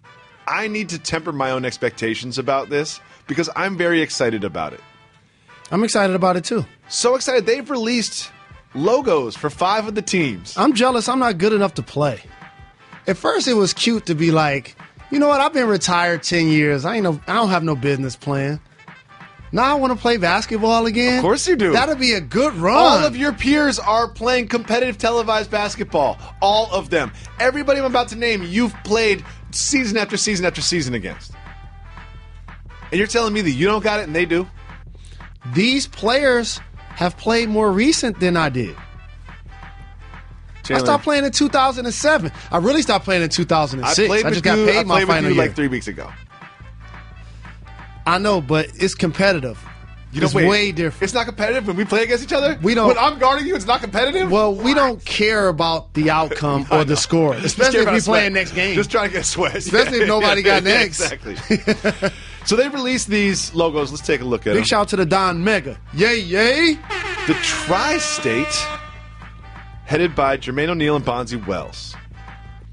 I need to temper my own expectations about this because I'm very excited about it. I'm excited about it too. So excited. They've released logos for 5 of the teams. I'm jealous I'm not good enough to play. At first, it was cute to be like, you know what? I've been retired 10 years. I don't have no business playing. Now I want to play basketball again. Of course you do. That'll be a good run. All of your peers are playing competitive televised basketball. All of them. Everybody I'm about to name, you've played season after season after season against. And you're telling me that you don't got it and they do? These players have played more recent than I did. Jalen, I stopped playing in 2007. I really stopped playing in 2006. I just got paid my final year. Like 3 weeks ago. I know, but it's competitive. It's way different. It's not competitive when we play against each other? We don't. When I'm guarding you, it's not competitive? Well, we don't care about the outcome or the score, especially if we playing next game. Just trying to get sweat. Especially if nobody got next. Exactly. So they've released these logos. Let's take a look at them. Big shout out to the Don Mega. Yay, yay. The Tri-State, headed by Jermaine O'Neal and Bonzi Wells.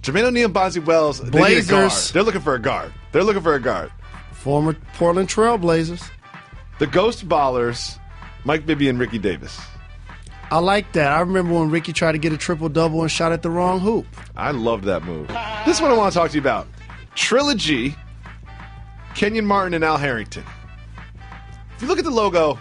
Jermaine O'Neal and Bonzi Wells, they need a guard. Blazers. They're looking for a guard. Former Portland Trail Blazers. The Ghost Ballers, Mike Bibby and Ricky Davis. I like that. I remember when Ricky tried to get a triple-double and shot at the wrong hoop. I loved that move. This is what I want to talk to you about. Trilogy, Kenyon Martin and Al Harrington. If you look at the logo,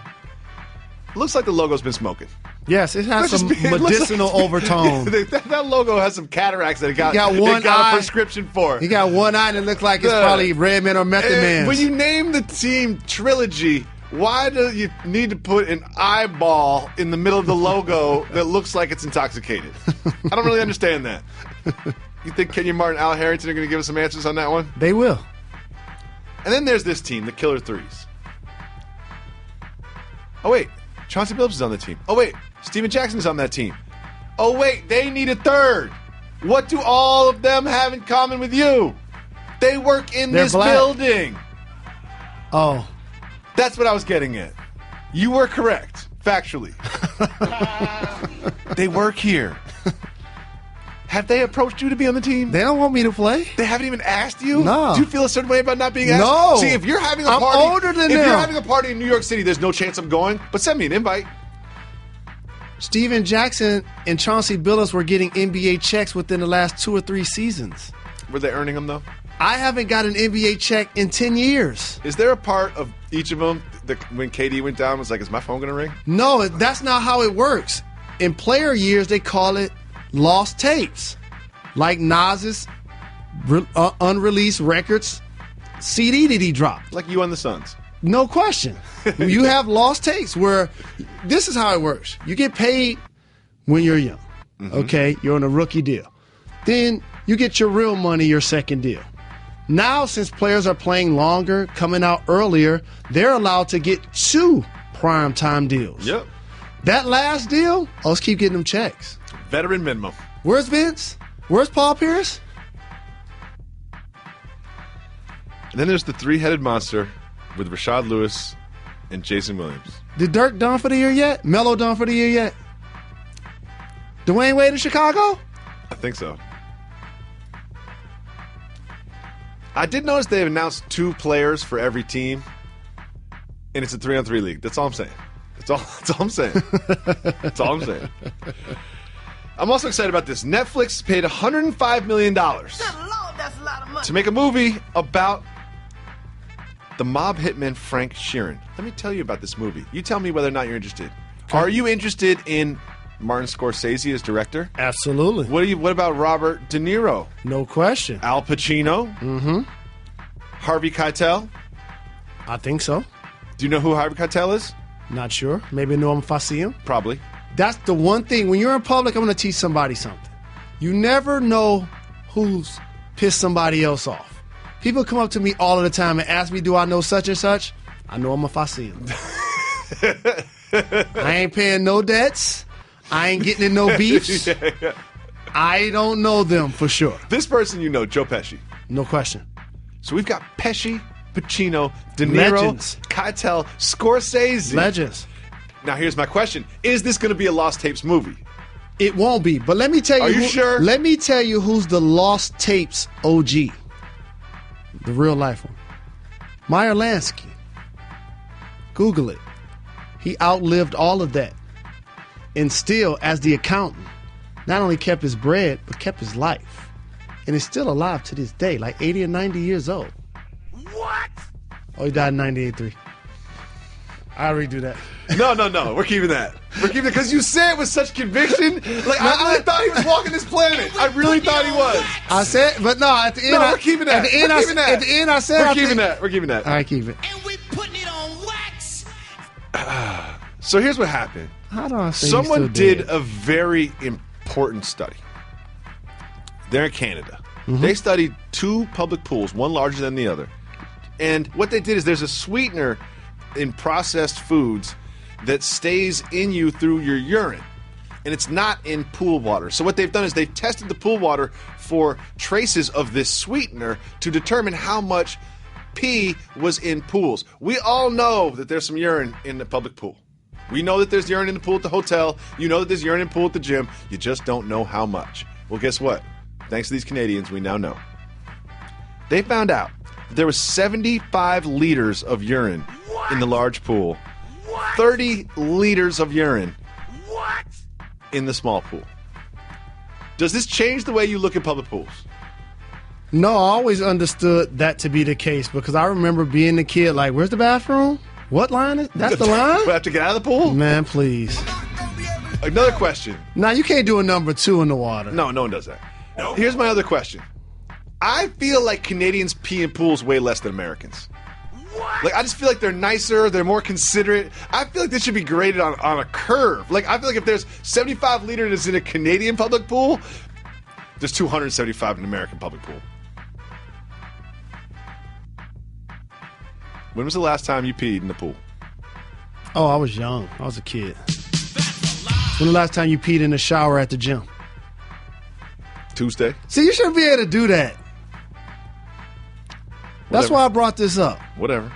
it looks like the logo's been smoking. Yes, it has some medicinal overtone. That logo has some cataracts that it got a prescription for. He got one eye and it looks like it's probably Red Man or Method Man. When you name the team Trilogy, why do you need to put an eyeball in the middle of the logo that looks like it's intoxicated? I don't really understand that. You think Kenyon Martin and Al Harrington are going to give us some answers on that one? They will. And then there's this team, the Killer Threes. Oh, wait. Chauncey Billups is on the team. Oh, wait. Steven Jackson is on that team. Oh, wait. They need a third. What do all of them have in common with you? They work in this building. Oh. That's what I was getting at. You were correct, factually. They work here. Have they approached you to be on the team? They don't want me to play. They haven't even asked you? No. Do you feel a certain way about not being asked? No. See, if you're having a party, I'm older than them. If you're having a party in New York City, there's no chance I'm going, but send me an invite. Steven Jackson and Chauncey Billups were getting NBA checks within the last 2 or 3 seasons. Were they earning them, though? I haven't got an NBA check in 10 years. Is there a part of each of them that when KD went down was like, is my phone going to ring? No, that's not how it works. In player years, they call it lost tapes. Like Nas's unreleased records CD that he dropped. Like you on the Suns. No question. You have lost tapes where this is how it works. You get paid when you're young. Mm-hmm. Okay? You're on a rookie deal. Then you get your real money your second deal. Now, since players are playing longer, coming out earlier, they're allowed to get 2 prime time deals. Yep. That last deal, let's keep getting them checks. Veteran minimum. Where's Vince? Where's Paul Pierce? And then there's the three-headed monster with Rashad Lewis and Jason Williams. Did Dirk done for the year yet? Melo done for the year yet? Dwayne Wade in Chicago? I think so. I did notice they've announced 2 players for every team, and it's a 3-on-3 league. That's all I'm saying. That's all I'm saying. That's all I'm saying. I'm also excited about this. Netflix paid $105 million to make a movie about the mob hitman Frank Sheeran. Let me tell you about this movie. You tell me whether or not you're interested. Okay. Are you interested in Martin Scorsese as director? Absolutely. What about Robert De Niro? No question. Al Pacino? Mm-hmm. Harvey Keitel? I think so. Do you know who Harvey Keitel is? Not sure. Maybe know him if I see him. Probably. That's the one thing. When you're in public, I'm going to teach somebody something. You never know who's pissed somebody else off. People come up to me all of the time and ask me, do I know such and such? I know him if I see him. I ain't paying no debts. I ain't getting in no beefs. Yeah. I don't know them for sure. This person you know, Joe Pesci. No question. So we've got Pesci, Pacino, De Niro, Legends. Keitel, Scorsese. Legends. Now here's my question. Is this going to be a Lost Tapes movie? It won't be, but let me tell you. Are you sure? Let me tell you who's the Lost Tapes OG. The real life one. Meyer Lansky. Google it. He outlived all of that. And still, as the accountant, not only kept his bread, but kept his life. And is still alive to this day, like 80 or 90 years old. What? Oh, he died in 98.3. I'll redo that. No. We're keeping that. We're keeping it because you said it with such conviction. Like, I really thought he was walking this planet. I really thought he was. I said, but no, at the end. No, we're keeping that. At the end, at the end I said. We're keeping that. We're keeping that. All right, keep it. And we putting it on wax. So here's what happened. How do I say Someone did a very important study. They're in Canada. Mm-hmm. They studied 2 public pools, one larger than the other. And what they did is there's a sweetener in processed foods that stays in you through your urine. And it's not in pool water. So what they've done is they've tested the pool water for traces of this sweetener to determine how much pee was in pools. We all know that there's some urine in the public pool. We know that there's urine in the pool at the hotel. You know that there's urine in the pool at the gym. You just don't know how much. Well, guess what? Thanks to these Canadians, we now know. They found out that there was 75 liters of urine in the large pool. 30 liters of urine in the small pool. Does this change the way you look at public pools? No, I always understood that to be the case because I remember being a kid like, where's the bathroom? What line is that's the line? We have to get out of the pool? Man, please. Another question. Now, you can't do a number 2 in the water. No one does that. No. Here's my other question. I feel like Canadians pee in pools way less than Americans. What? Like, I just feel like they're nicer, they're more considerate. I feel like this should be graded on a curve. Like, I feel like if there's 75 liters in a Canadian public pool, there's 275 in an American public pool. When was the last time you peed in the pool? Oh, I was young. I was a kid. When the last time you peed in the shower at the gym? Tuesday. See, you shouldn't be able to do that. That's why I brought this up. Whatever.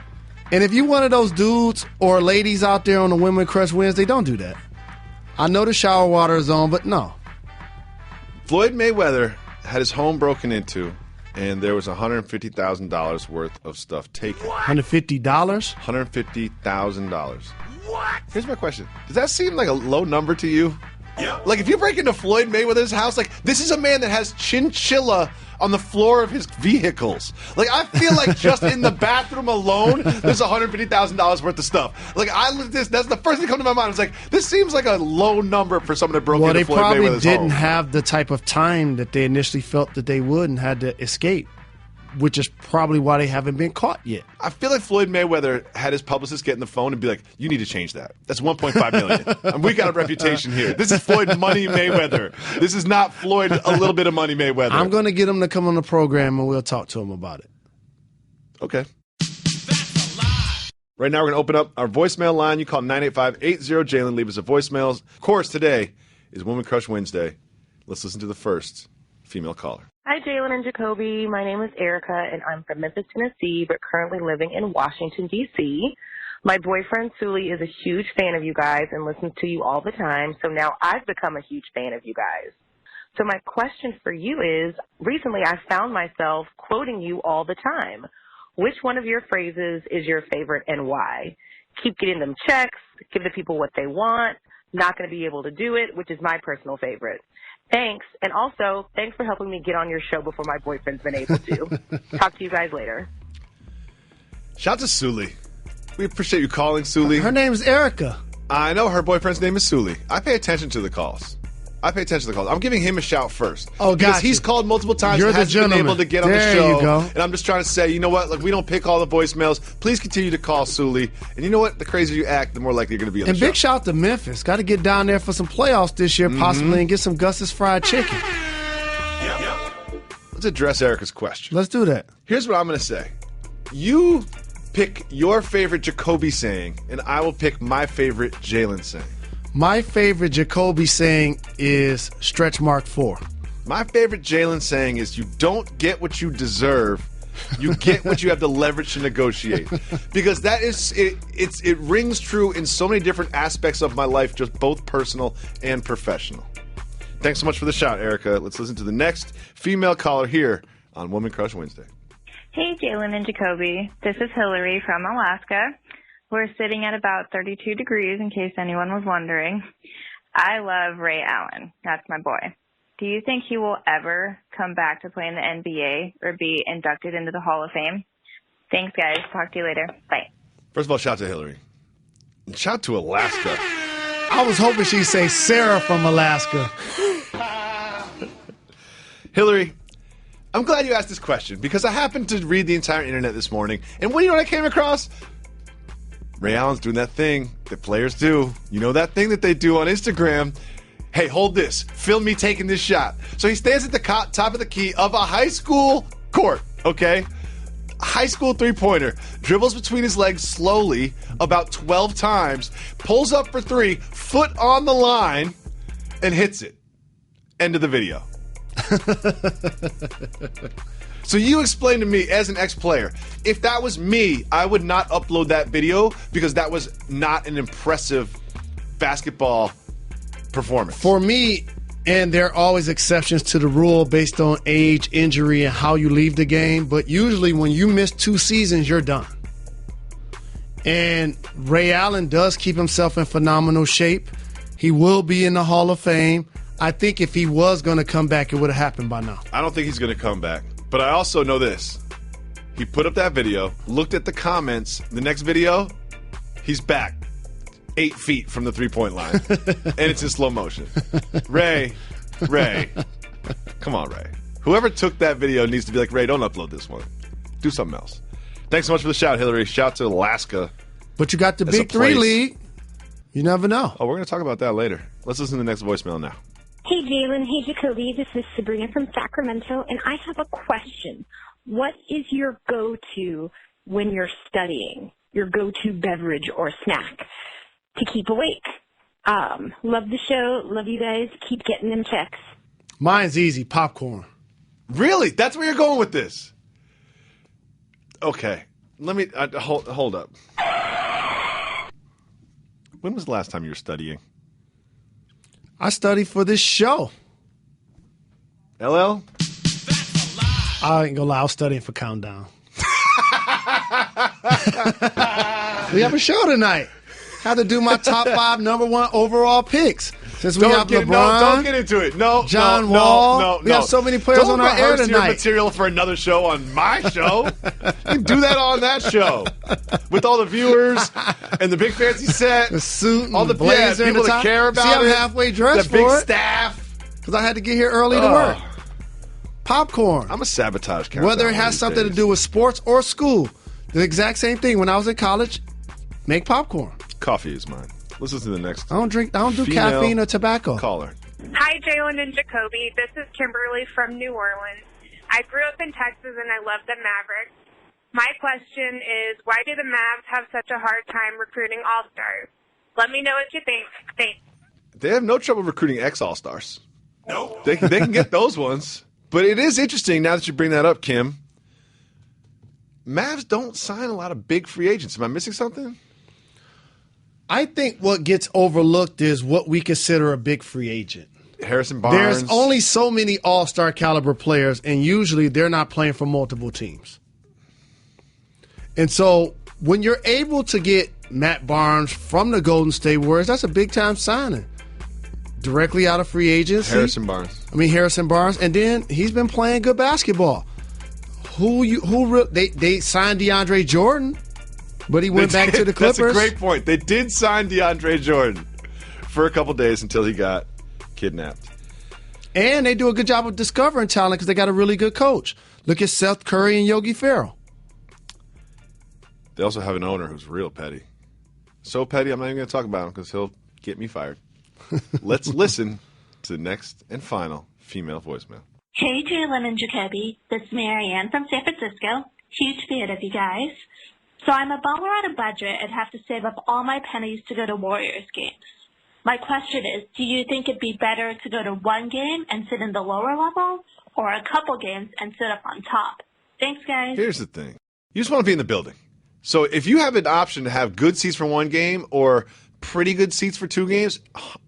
And if you're one of those dudes or ladies out there on the Women Crush Wednesday, don't do that. I know the shower water is on, but no. Floyd Mayweather had his home broken into, and there was $150,000 worth of stuff taken. $150? $150,000. What? Here's my question. Does that seem like a low number to you? Yeah. Like, if you break into Floyd Mayweather's house, like, this is a man that has chinchilla on the floor of his vehicles. Like, I feel like just in the bathroom alone, there's $150,000 worth of stuff. Like, I look at this, that's the first thing that comes to my mind. It's like, this seems like a low number for someone that broke into Floyd Mayweather's home. Well, they probably didn't have the type of time that they initially felt that they would and had to escape, which is probably why they haven't been caught yet. I feel like Floyd Mayweather had his publicist get in the phone and be like, you need to change that. That's $1.5 million. And we got a reputation here. This is Floyd Money Mayweather. This is not Floyd a little bit of money Mayweather. I'm going to get him to come on the program and we'll talk to him about it. Okay. Right now, we're going to open up our voicemail line. You call 985-80-JALEN. Leave us a voicemail. Of course, today is Woman Crush Wednesday. Let's listen to the first female caller. Hi, Jalen and Jacoby. My name is Erica, and I'm from Memphis, Tennessee, but currently living in Washington, D.C. My boyfriend, Suli, is a huge fan of you guys and listens to you all the time, so now I've become a huge fan of you guys. So my question for you is, recently I found myself quoting you all the time. Which one of your phrases is your favorite and why? Keep getting them checks, give the people what they want, not going to be able to do it, which is my personal favorite. Thanks, and also, thanks for helping me get on your show before my boyfriend's been able to. Talk to you guys later. Shout out to Suli. We appreciate you calling, Suli. Her name is Erica. I know her boyfriend's name is Suli. I pay attention to the calls. I'm giving him a shout first. Oh, because gotcha. he's called multiple times and hasn't been able to get on the show. There you go. And I'm just trying to say, you know what? Look, we don't pick all the voicemails. Please continue to call Suli. And you know what? The crazier you act, the more likely you're going to be on the show. And big shout out to Memphis. Got to get down there for some playoffs this year, possibly, and get some Gus's fried chicken. Let's address Erica's question. Let's do that. Here's what I'm going to say. You pick your favorite Jacoby saying, and I will pick my favorite Jalen saying. My favorite Jacoby saying is stretch mark 4. My favorite Jalen saying is you don't get what you deserve. You get what you have the leverage to negotiate. Because that is it rings true in so many different aspects of my life, just both personal and professional. Thanks so much for the shout, Erica. Let's listen to the next female caller here on Woman Crush Wednesday. Hey, Jalen and Jacoby. This is Hillary from Alaska. We're sitting at about 32 degrees, in case anyone was wondering. I love Ray Allen. That's my boy. Do you think he will ever come back to play in the NBA or be inducted into the Hall of Fame? Thanks, guys. Talk to you later. Bye. First of all, shout out to Hillary. And shout out to Alaska. I was hoping she'd say Sarah from Alaska. Hillary, I'm glad you asked this question because I happened to read the entire internet this morning. And what do you know what I came across? Ray Allen's doing that thing that players do. You know that thing that they do on Instagram. Hey, hold this. Film me taking this shot. So he stands at the top of the key of a high school court, okay? High school three-pointer. Dribbles between his legs slowly about 12 times. Pulls up for 3, foot on the line, and hits it. End of the video. So you explain to me, as an ex-player, if that was me, I would not upload that video because that was not an impressive basketball performance. For me, and there are always exceptions to the rule based on age, injury, and how you leave the game, but usually when you miss 2 seasons, you're done. And Ray Allen does keep himself in phenomenal shape. He will be in the Hall of Fame. I think if he was going to come back, it would have happened by now. I don't think he's going to come back. But I also know this. He put up that video, looked at the comments. The next video, he's back 8 feet from the three-point line. And it's in slow motion. Ray. Come on, Ray. Whoever took that video needs to be like, Ray, don't upload this one. Do something else. Thanks so much for the shout, Hillary. Shout to Alaska. But you got the Big 3 league. You never know. Oh, we're going to talk about that later. Let's listen to the next voicemail now. Hey, Jalen. Hey, Jacoby. This is Sabrina from Sacramento, and I have a question. What is your go-to when you're studying? Your go-to beverage or snack to keep awake? Love the show. Love you guys. Keep getting them checks. Mine's easy. Popcorn. Really? That's where you're going with this? Okay. Let me hold up. When was the last time you were studying? I studied for this show. LL? I ain't gonna lie, I was studying for Countdown. We have a show tonight. Had to do my top 5 number 1 overall picks. Since we have LeBron. Don't get into it. John Wall. We have so many players on our air tonight. Your material for another show on my show. You can do that on that show with all the viewers and the big fancy set, the suit, and all the blazer, people that care about it. See, I'm halfway dressed the big for it. Staff. Because I had to get here early to work. Popcorn. I'm a sabotage Countdown. Whether it has something to do with sports or school, the exact same thing. When I was in college, make popcorn. Coffee is mine. Let's listen to the next. I don't do caffeine or tobacco. Caller. Hi, Jalen and Jacoby. This is Kimberly from New Orleans. I grew up in Texas and I love the Mavericks. My question is, why do the Mavs have such a hard time recruiting all-stars? Let me know what you think. Thanks. They have no trouble recruiting ex-All-Stars. No. They can get those ones. But it is interesting, now that you bring that up, Kim, Mavs don't sign a lot of big free agents. Am I missing something? I think what gets overlooked is what we consider a big free agent. Harrison Barnes. There's only so many all-star caliber players, and usually they're not playing for multiple teams. And so when you're able to get Matt Barnes from the Golden State Warriors, that's a big-time signing. Directly out of free agency. Harrison Barnes. And then he's been playing good basketball. They signed DeAndre Jordan, but he went back to the Clippers. That's a great point. They did sign DeAndre Jordan for a couple days until he got kidnapped. And they do a good job of discovering talent because they got a really good coach. Look at Seth Curry and Yogi Ferrell. They also have an owner who's real petty. So petty, I'm not even going to talk about him because he'll get me fired. Let's listen to the next and final female voicemail. Hey, Jalen and Jacoby. This is Marianne from San Francisco. Huge fan of you guys. So I'm a baller on a budget and have to save up all my pennies to go to Warriors games. My question is, do you think it'd be better to go to one game and sit in the lower level or a couple games and sit up on top? Thanks, guys. Here's the thing. You just want to be in the building. So if you have an option to have good seats for one game or pretty good seats for two games,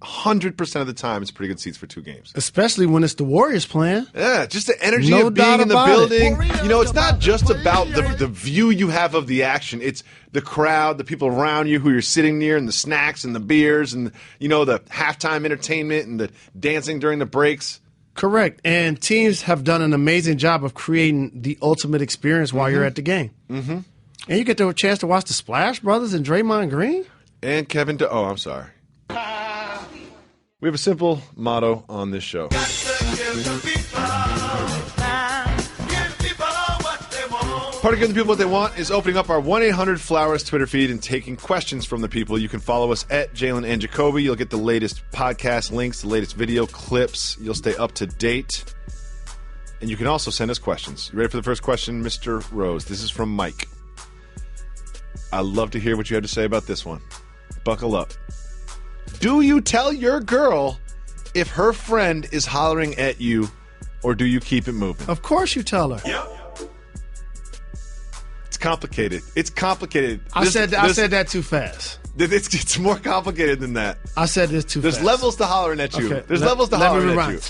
100% of the time it's pretty good seats for two games. Especially when it's the Warriors playing. Yeah, just the energy of being in the building. You know, it's not just about the view you have of the action. It's the crowd, the people around you who you're sitting near, and the snacks and the beers and, you know, the halftime entertainment and the dancing during the breaks. Correct. And teams have done an amazing job of creating the ultimate experience while you're at the game. Mm-hmm. And you get a chance to watch the Splash Brothers and Draymond Green. And Kevin Oh, I'm sorry. We have a simple motto on this show. Part of giving the people what they want is opening up our 1-800-Flowers Twitter feed and taking questions from the people. You can follow us at Jalen and Jacoby. You'll get the latest podcast links, the latest video clips. You'll stay up to date. And you can also send us questions. You ready for the first question, Mr. Rose? This is from Mike. I'd love to hear what you had to say about this one. Buckle up. Do you tell your girl if her friend is hollering at you, or do you keep it moving? Of course you tell her. Yep. It's complicated. It's complicated. I said that too fast. It's more complicated than that. I said this too fast. There's levels to hollering at you. Okay. There's levels to hollering at you.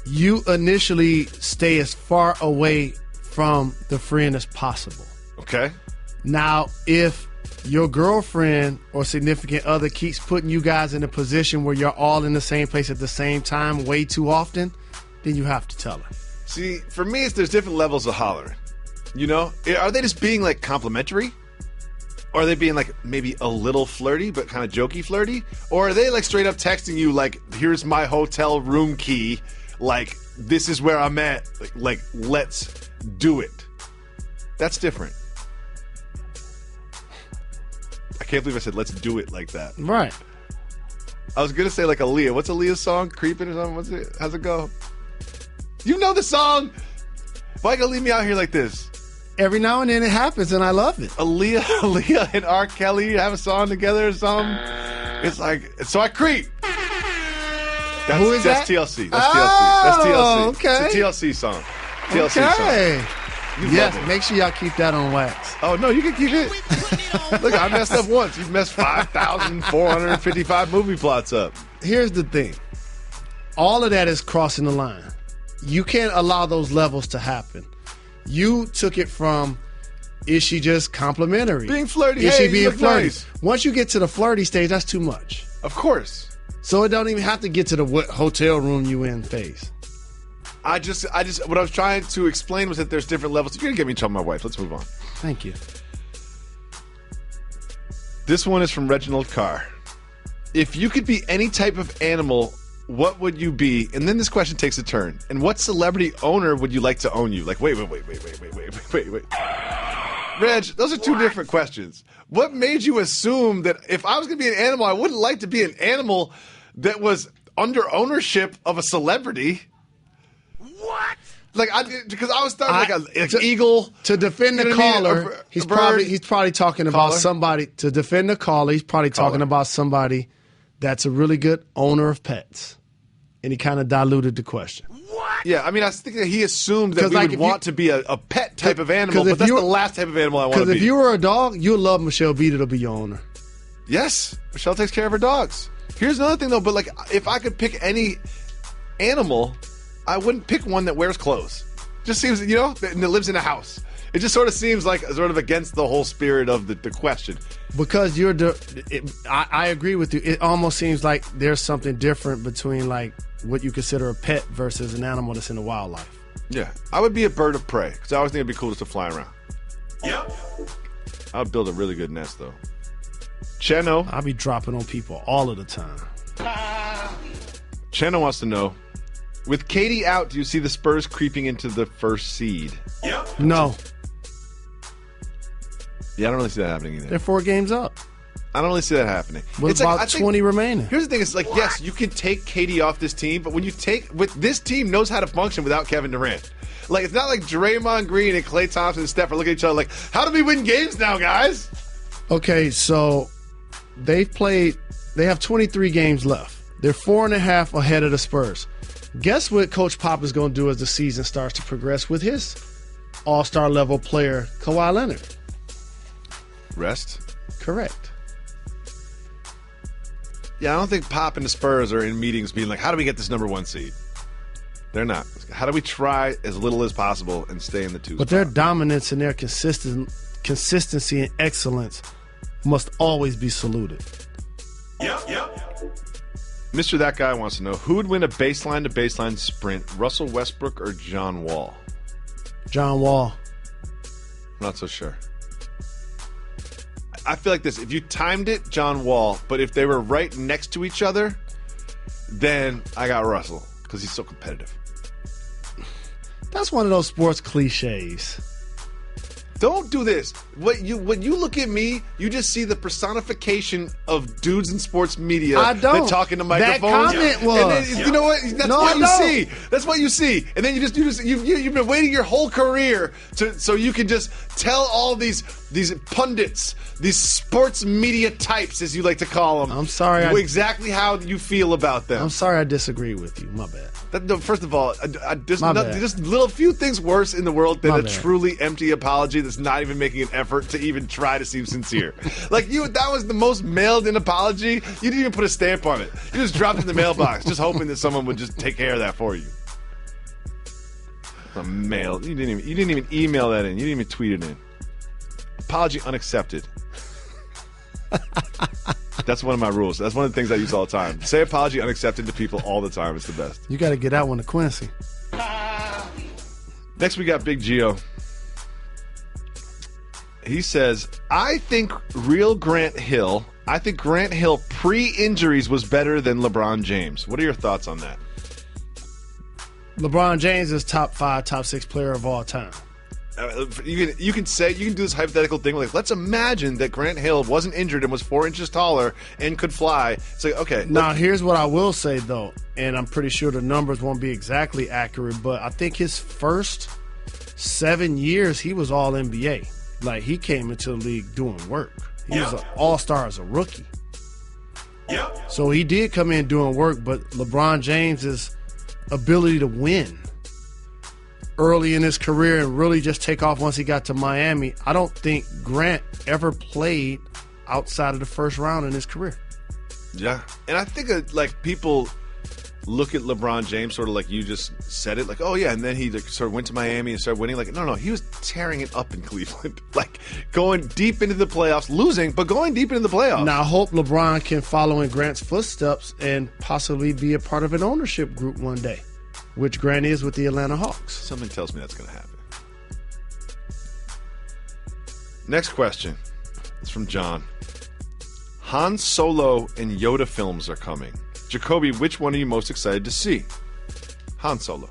You initially stay as far away from the friend as possible. Okay. Now, if your girlfriend or significant other keeps putting you guys in a position where you're all in the same place at the same time way too often, then you have to tell her. See, for me, there's different levels of hollering. You know? Are they just being, like, complimentary? Or are they being, like, maybe a little flirty, but kind of jokey flirty? Or are they, like, straight up texting you, like, here's my hotel room key, like, this is where I'm at, like let's do it. That's different. I can't believe I said let's do it like that. Right. I was going to say like Aaliyah. What's Aaliyah's song? Creeping or something? What's it? How's it go? You know the song. Why you going to leave me out here like this? Every now and then it happens, and I love it. Aaliyah and R. Kelly have a song together or something. It's like, so I creep. Who is that? That's TLC. That's TLC. That's TLC. Okay. It's a TLC song. TLC okay. song. Yes, make sure y'all keep that on wax. Oh, no, you can keep it. Look, I messed up once. You've messed 5,455 movie plots up. Here's the thing. All of that is crossing the line. You can't allow those levels to happen. You took it from, is she just complimentary? Being flirty. Is she being flirty? Nice. Once you get to the flirty stage, that's too much. Of course. So it don't even have to get to the what hotel room you in phase. I just what I was trying to explain was that there's different levels. You're gonna get me in trouble with my wife. Let's move on. Thank you. This one is from Reginald Carr. If you could be any type of animal, what would you be? And then this question takes a turn. And what celebrity owner would you like to own you? Like, wait. Reg, those are two different questions. What made you assume that if I was going to be an animal, I wouldn't like to be an animal that was under ownership of a celebrity? Because I was starting like an eagle to defend the caller. He's probably talking about somebody to defend the caller. He's probably talking about somebody that's a really good owner of pets, and he kind of diluted the question. Yeah, I mean, I think that he assumed that we would want to be a pet type of animal, but that's the last type of animal I want to be. Because if you were a dog, you would love Michelle Beadle to be your owner. Yes, Michelle takes care of her dogs. Here's another thing, though, but like, if I could pick any animal, I wouldn't pick one that wears clothes. Just seems, and that lives in a house. It just sort of seems like sort of against the whole spirit of the question. Because I agree with you. It almost seems like there's something different between like what you consider a pet versus an animal that's in the wildlife. Yeah, I would be a bird of prey because I always think it'd be cool just to fly around. Yep. I would build a really good nest though. Cheno. I'll be dropping on people all of the time. Cheno wants to know, with KD out, do you see the Spurs creeping into the first seed? Yep. No. Yeah, I don't really see that happening either. They're 4 games up. I don't really see that happening. With about 20 remaining. Here's the thing: it's like, yes, you can take KD off this team, but when you this team knows how to function without Kevin Durant. Like, it's not like Draymond Green and Klay Thompson and Steph are looking at each other like, how do we win games now, guys? Okay, so they have 23 games left. They're 4.5 ahead of the Spurs. Guess what Coach Pop is going to do as the season starts to progress with his all-star level player, Kawhi Leonard? Rest? Correct. Yeah, I don't think Pop and the Spurs are in meetings being like, how do we get this number 1 seed? They're not. How do we try as little as possible and stay in the 2 But spot? their dominance and their consistency and excellence must always be saluted. Yep. Mr. That Guy wants to know, who would win a baseline-to-baseline sprint, Russell Westbrook or John Wall? John Wall. I'm not so sure. I feel like this. If you timed it, John Wall. But if they were right next to each other, then I got Russell because he's so competitive. That's one of those sports cliches. Don't do this. When you look at me, you just see the personification of dudes in sports media that talk into microphones. That comment was. And then, you know what? That's what you see. That's what you see. And then you've been waiting your whole career so you can just tell all these pundits, these sports media types, as you like to call them. I'm sorry. Exactly how you feel about them. I'm sorry I disagree with you. My bad. First of all, just little few things worse in the world than a truly empty apology that's not even making an effort to even try to seem sincere. Like that was the most mailed-in apology. You didn't even put a stamp on it. You just dropped it in the mailbox, just hoping that someone would just take care of that for you. The mail. You didn't even email that in. You didn't even tweet it in. Apology unaccepted. That's one of my rules. That's one of the things I use all the time. Say apology unaccepted to people all the time. It's the best. You got to get that one to Quincy. Next, we got Big Gio. He says, I think Grant Hill pre-injuries was better than LeBron James. What are your thoughts on that? LeBron James is top 5, top 6 player of all time. You can do this hypothetical thing like, let's imagine that Grant Hill wasn't injured and was 4 inches taller and could fly. It's like, okay. Now, here's what I will say, though, and I'm pretty sure the numbers won't be exactly accurate, but I think his first 7 years, he was all NBA. Like, he came into the league doing work. He was an all-star as a rookie. Yep. So he did come in doing work, but LeBron James's ability to win early in his career and really just take off once he got to Miami, I don't think Grant ever played outside of the first round in his career. Yeah. And I think people look at LeBron James sort of like you just said it, like, oh yeah, and then he sort of went to Miami and started winning. Like, no, he was tearing it up in Cleveland, like going deep into the playoffs, losing, but going deep into the playoffs. Now I hope LeBron can follow in Grant's footsteps and possibly be a part of an ownership group one day, which Grant is with the Atlanta Hawks. Something tells me that's going to happen. Next question is from John. Han Solo and Yoda films are coming. Jacoby, which one are you most excited to see? Han Solo.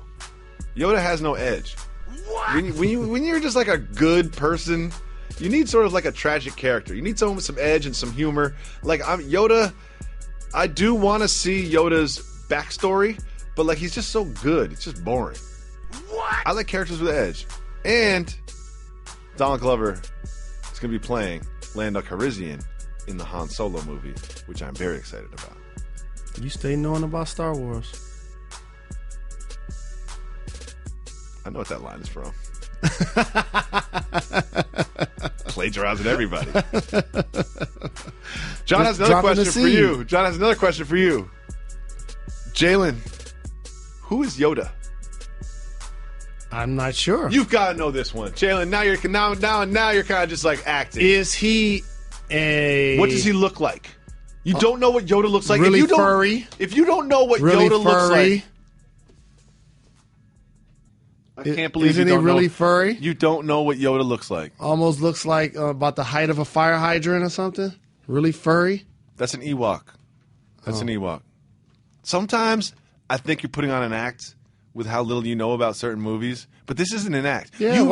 Yoda has no edge. What? When you're just like a good person, you need sort of like a tragic character. You need someone with some edge and some humor. Like Yoda, I do want to see Yoda's backstory, but like he's just so good. It's just boring. I like characters with edge. And Donald Glover is going to be playing Lando Calrissian in the Han Solo movie, which I'm very excited about. You stay knowing about Star Wars. I know what that line is from. Plagiarizing everybody. John has another question for you. Jalen, who is Yoda? I'm not sure. You've got to know this one, Jalen. Now you're kind of just like acting. Is he a? What does he look like? You don't know what Yoda looks like. Really furry. If you don't know what really Yoda looks like, I can't believe Isn't you don't he really know. furry? You don't know what Yoda looks like. Almost looks like about the height of a fire hydrant or something. Really furry. That's an Ewok. An Ewok. Sometimes I think you're putting on an act with how little you know about certain movies, but this isn't an act. Yeah,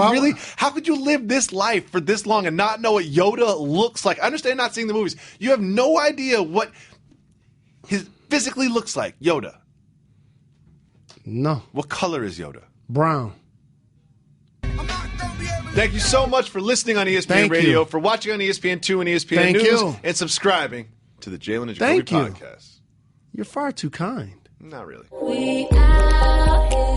How could you live this life for this long and not know what Yoda looks like? I understand not seeing the movies. You have no idea what his physically looks like, Yoda. No. What color is Yoda? Brown. Thank you so much for listening on ESPN Radio, for watching on ESPN2 and ESPN News, and subscribing to the Jalen and Jacoby podcast. You're far too kind. Not really. We out here.